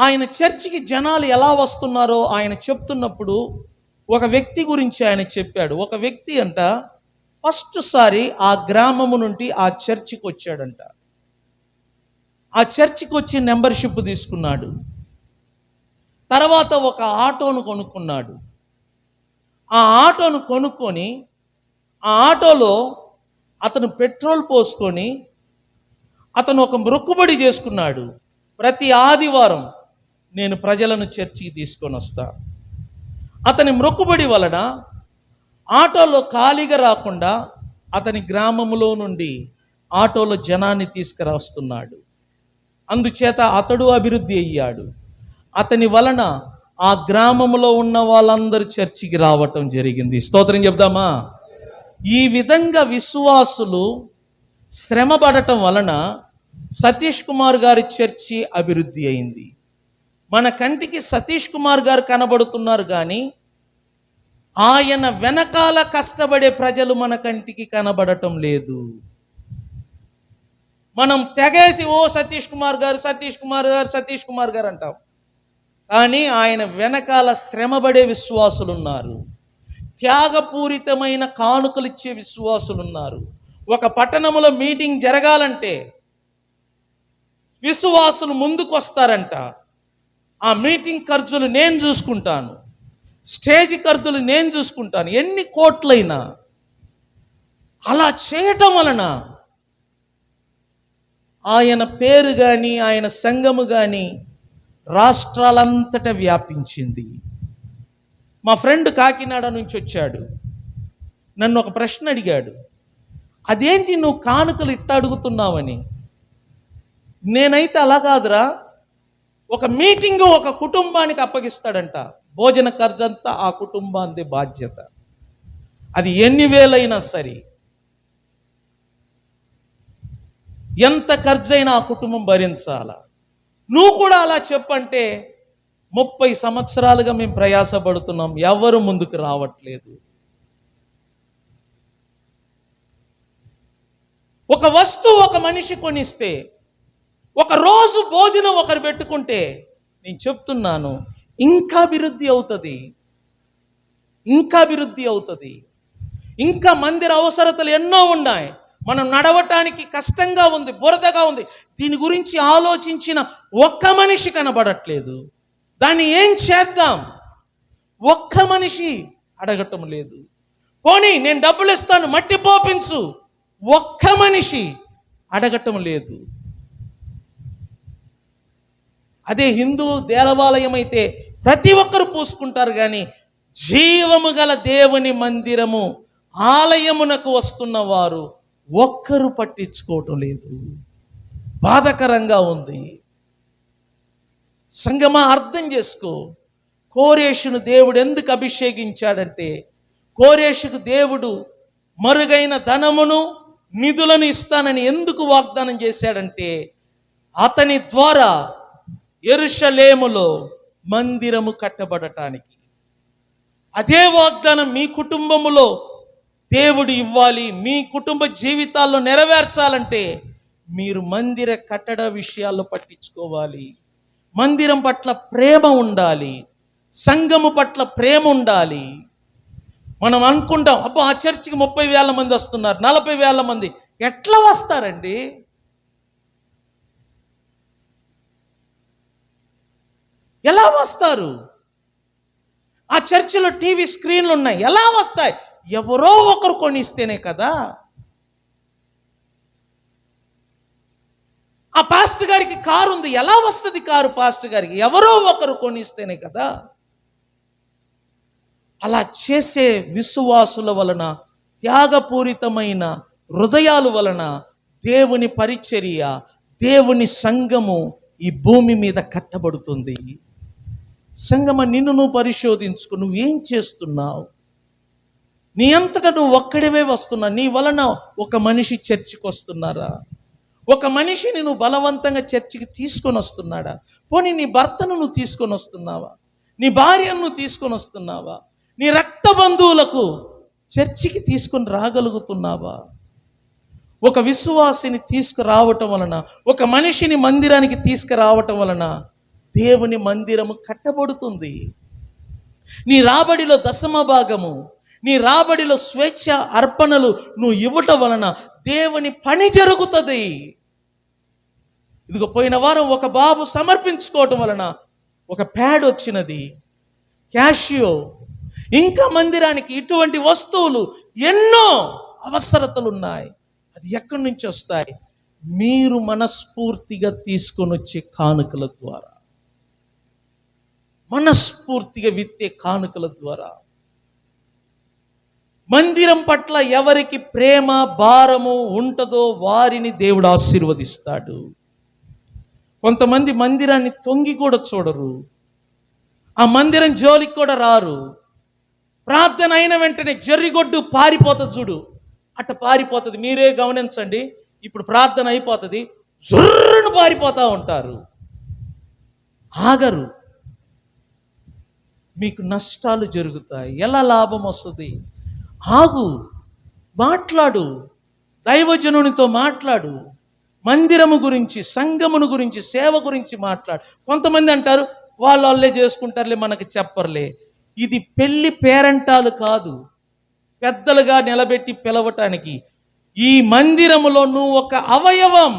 ఆయన చర్చికి జనాలు ఎలా వస్తున్నారో ఆయన చెప్తున్నప్పుడు ఒక వ్యక్తి గురించి ఆయన చెప్పాడు. ఒక వ్యక్తి అంట ఫస్ట్ సారి ఆ గ్రామము నుండి ఆ చర్చికి వచ్చాడంట. ఆ చర్చికి వచ్చి మెంబర్షిప్ తీసుకున్నాడు. తర్వాత ఒక ఆటోను కొనుక్కున్నాడు. ఆ ఆటోను కొనుక్కొని ఆ ఆటోలో అతను పెట్రోల్ పోసుకొని అతను ఒక మొక్కుబడి చేసుకున్నాడు. ప్రతి ఆదివారం నేను ప్రజలను చర్చికి తీసుకొని వస్తా. అతని మొక్కుబడి వలన ఆటోలో ఖాళీగా రాకుండా అతని గ్రామంలో నుండి ఆటోలో జనాన్ని తీసుకురాస్తున్నాడు. అందుచేత అతడు అభివృద్ధి అయ్యాడు. అతని వలన ఆ గ్రామంలో ఉన్న వాళ్ళందరూ చర్చికి రావటం జరిగింది. స్తోత్రం చెప్దామా? ఈ విధంగా విశ్వాసులు శ్రమపడటం వలన సతీష్ కుమార్ గారి చర్చి అభివృద్ధి అయింది. మన కంటికి సతీష్ కుమార్ గారు కనబడుతున్నారు, కానీ ఆయన వెనకాల కష్టపడే ప్రజలు మన కంటికి కనబడటం లేదు. మనం తెగేసి ఓ సతీష్ కుమార్ గారు, సతీష్ కుమార్ గారు, సతీష్ కుమార్ గారు అంటాం. కానీ ఆయన వెనకాల శ్రమపడే విశ్వాసులు ఉన్నారు. త్యాగపూరితమైన కానుకలు ఇచ్చే విశ్వాసులు ఉన్నారు. ఒక పట్టణంలో మీటింగ్ జరగాలంటే విశ్వాసులు ముందుకు వస్తారంట. ఆ మీటింగ్ ఖర్చులు నేను చూసుకుంటాను, స్టేజ్ ఖర్చులు నేను చూసుకుంటాను, ఎన్ని కోట్లైనా. అలా చేయటం వలన ఆయన పేరు కానీ ఆయన సంఘము కానీ రాష్ట్రాలంతటా వ్యాపించింది. మా ఫ్రెండ్ కాకినాడ నుంచి వచ్చాడు. నన్ను ఒక ప్రశ్న అడిగాడు, అదేంటి నువ్వు కానుకలు ఇట్ట అడుగుతున్నావని. నేనైతే అలా కాదురా, ఒక మీటింగ్ ఒక కుటుంబానికి అప్పగిస్తాడంట, భోజన ఖర్చంతా ఆ కుటుంబాంది బాధ్యత. అది ఎన్ని వేలైనా సరే, ఎంత ఖర్చైనా ఆ కుటుంబం భరించాల. నువ్వు కూడా అలా చెప్పంటే 30 సంవత్సరాలుగా మేము ప్రయాసపడుతున్నాం, ఎవరు ముందుకు రావట్లేదు. ఒక వస్తువు ఒక మనిషి కొనిస్తే, ఒక రోజు భోజనం ఒకరు పెట్టుకుంటే, నేను చెప్తున్నాను, ఇంకా అభివృద్ధి అవుతుంది, ఇంకా అభివృద్ధి అవుతుంది. ఇంకా మందిర అవసరతలు ఎన్నో ఉన్నాయి. మనం నడవటానికి కష్టంగా ఉంది, బురదగా ఉంది. దీని గురించి ఆలోచించిన ఒక్క మనిషి కనబడట్లేదు. దాన్ని ఏం చేద్దాం, ఒక్క మనిషి అడగటం లేదు. పోనీ నేను డబ్బులు ఇస్తాను, మట్టి పోపించు, ఒక్క మనిషి అడగటం లేదు. అదే హిందూ దేవాలయం అయితే ప్రతి ఒక్కరు పూసుకుంటారు, కానీ జీవము గల దేవుని మందిరము ఆలయమునకు వస్తున్న వారు ఒక్కరు పట్టించుకోవటం లేదు. బాధకరంగా ఉంది. సంగమా, అర్థం చేసుకో. కోరేషును దేవుడు ఎందుకు అభిషేకించాడంటే, కోరేషుకు దేవుడు మరుగైన ధనమును నిధులను ఇస్తానని ఎందుకు వాగ్దానం చేశాడంటే, అతని ద్వారా యెరూషలేములో మందిరము కట్టబడటానికి. అదే వాగ్దానం మీ కుటుంబములో దేవుడు ఇవ్వాలి, మీ కుటుంబ జీవితాల్లో నెరవేర్చాలంటే మీరు మందిర కట్టడ విషయాల్లో పట్టించుకోవాలి. మందిరం పట్ల ప్రేమ ఉండాలి, సంఘము పట్ల ప్రేమ ఉండాలి. మనం అనుకుంటాం, అబ్బా ఆ చర్చికి 30,000 మంది వస్తున్నారు, 40,000 మంది. ఎట్లా వస్తారండి? ఎలా వస్తారు? ఆ చర్చిలో టీవీ స్క్రీన్లు ఉన్నాయి, ఎలా వస్తాయి? ఎవరో ఒకరు కొనిస్తేనే కదా. ఆ పాస్టర్ గారికి కారు ఉంది, ఎలా వస్తుంది కారు పాస్టర్ గారికి? ఎవరో ఒకరు కొనిస్తేనే కదా. అలా చేసే విశ్వాసుల వలన, త్యాగపూరితమైన హృదయాల వలన దేవుని పరిచర్య, దేవుని సంఘము ఈ భూమి మీద కట్టబడుతుంది. సంఘమ, నిన్ను నువ్వు పరిశోధించుకో. నువ్వేం చేస్తున్నావు? నీ అంతటా నువ్వు ఒక్కడివే వస్తున్నా? నీ వలన ఒక మనిషి చర్చికి వస్తున్నారా? ఒక మనిషిని నువ్వు బలవంతంగా చర్చికి తీసుకొని వస్తున్నాడా? పోనీ నీ భర్తను నువ్వు తీసుకొని వస్తున్నావా? నీ భార్యను నువ్వు తీసుకొని వస్తున్నావా? నీ రక్త బంధువులకు చర్చికి తీసుకొని రాగలుగుతున్నావా? ఒక విశ్వాసిని తీసుకురావటం వలన, ఒక మనిషిని మందిరానికి తీసుకురావటం వలన దేవుని మందిరము కట్టబడుతుంది. నీ రాబడిలో 10వ భాగము, నీ రాబడిలో స్వేచ్ఛ అర్పణలు నువ్వు ఇవ్వటం వలన దేవుని పని జరుగుతుంది. ఇదిగో పోయిన వారం ఒక బాబు సమర్పించుకోవటం వలన ఒక ప్యాడ్ వచ్చినది, క్యాషియో. ఇంకా మందిరానికి ఇటువంటి వస్తువులు ఎన్నో అవసరతలు ఉన్నాయి. అది ఎక్కడి నుంచి వస్తాయి? మీరు మనస్ఫూర్తిగా తీసుకొని వచ్చే కానుకల ద్వారా, మనస్ఫూర్తిగా విత్తే కానుకల ద్వారా. మందిరం పట్ల ఎవరికి ప్రేమ భారము ఉంటుందో వారిని దేవుడు ఆశీర్వదిస్తాడు. కొంతమంది మందిరాన్ని తొంగి కూడా చూడరు, ఆ మందిరం జోలికి కూడా రారు. ప్రార్థన అయిన వెంటనే జర్రిగొడ్డు పారిపోతుంది చూడు, అట్ట పారిపోతుంది. మీరే గమనించండి. ఇప్పుడు ప్రార్థన అయిపోతుంది, జుర్రును పారిపోతూ ఉంటారు, ఆగరు. మీకు నష్టాలు జరుగుతాయి. ఎలా లాభం వస్తుంది? ఆగు, మాట్లాడు, దైవజనునితో మాట్లాడు, మందిరము గురించి, సంఘమును గురించి, సేవ గురించి మాట్లాడు. కొంతమంది అంటారు, వాళ్ళే చేసుకుంటారులే, మనకి చెప్పర్లే. ఇది పెళ్లి పేరంటాలు కాదు, పెద్దలుగా నిలబెట్టి పిలవటానికి. ఈ మందిరములో నువ్వు ఒక అవయవం,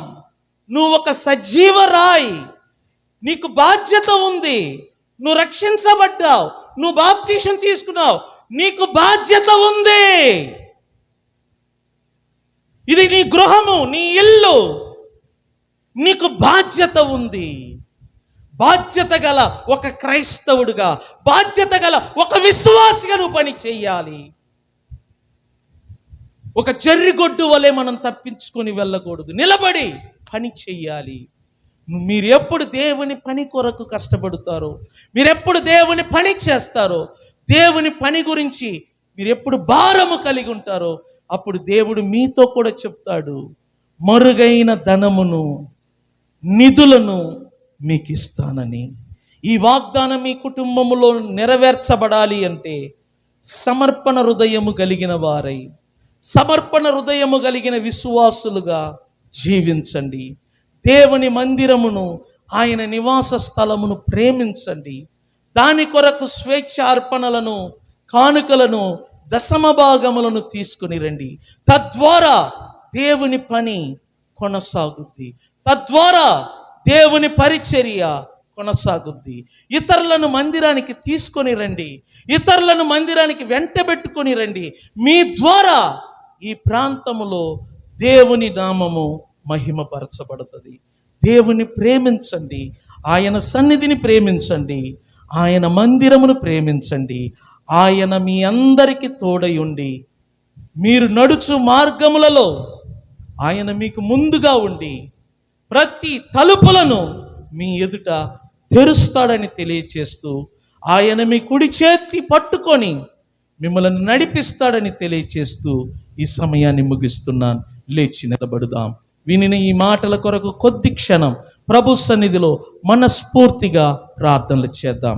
నువ్వు ఒక సజీవ రాయి. నీకు బాధ్యత ఉంది. నువ్వు రక్షించబడ్డావు, నువ్వు బాప్టిజం తీసుకున్నావు, నీకు బాధ్యత ఉంది. ఇది నీ గృహము, నీ ఇల్లు, నీకు బాధ్యత ఉంది. బాధ్యత గల ఒక క్రైస్తవుడుగా, బాధ్యత గల ఒక విశ్వాసిగా నువ్వు పని చేయాలి. ఒక జర్రిగొడ్డు వలె మనం తప్పించుకొని వెళ్ళకూడదు, నిలబడి పని చెయ్యాలి. మీరు ఎప్పుడు దేవుని పని కొరకు కష్టపడతారో, మీరు ఎప్పుడు దేవుని పని చేస్తారో, దేవుని పని గురించి మీరు ఎప్పుడు భారము కలిగి ఉంటారో, అప్పుడు దేవుడు మీతో కూడా చెప్తాడు, మరుగైన ధనమును నిధులను మీకు ఇస్తానని. ఈ వాగ్దానం మీ కుటుంబములో నెరవేర్చబడాలి అంటే సమర్పణ హృదయము కలిగిన వారై, సమర్పణ హృదయము కలిగిన విశ్వాసులుగా జీవించండి. దేవుని మందిరమును, ఆయన నివాస స్థలమును ప్రేమించండి. దాని కొరకు స్వేచ్ఛ అర్పణలను, కానుకలను, దశమ భాగములను తీసుకుని రండి. తద్వారా దేవుని పని కొనసాగుద్ది. తద్వారా దేవుని పరిచర్య కొనసాగుద్ది. ఇతరులను మందిరానికి తీసుకొని రండి. ఇతరులను మందిరానికి వెంటబెట్టుకొని రండి. మీ ద్వారా ఈ ప్రాంతములో దేవుని నామము మహిమపరచబడుతుంది. దేవుని ప్రేమించండి, ఆయన సన్నిధిని ప్రేమించండి, ఆయన మందిరమును ప్రేమించండి. ఆయన మీ అందరికీ తోడై ఉండి, మీరు నడుచు మార్గములలో ఆయన మీకు ముందుగా ఉండి ప్రతి తలుపులను మీ ఎదుట తెరుస్తాడని తెలియచేస్తూ, ఆయన మీ కుడి చేతి పట్టుకొని మిమ్మల్ని నడిపిస్తాడని తెలియచేస్తూ ఈ సమయాన్ని ముగిస్తున్నాను. లేచి నిలబడుదాం. వినిన ఈ మాటల కొరకు కొద్ది క్షణం ప్రభు సన్నిధిలో మనస్ఫూర్తిగా ప్రార్థనలు చేద్దాం.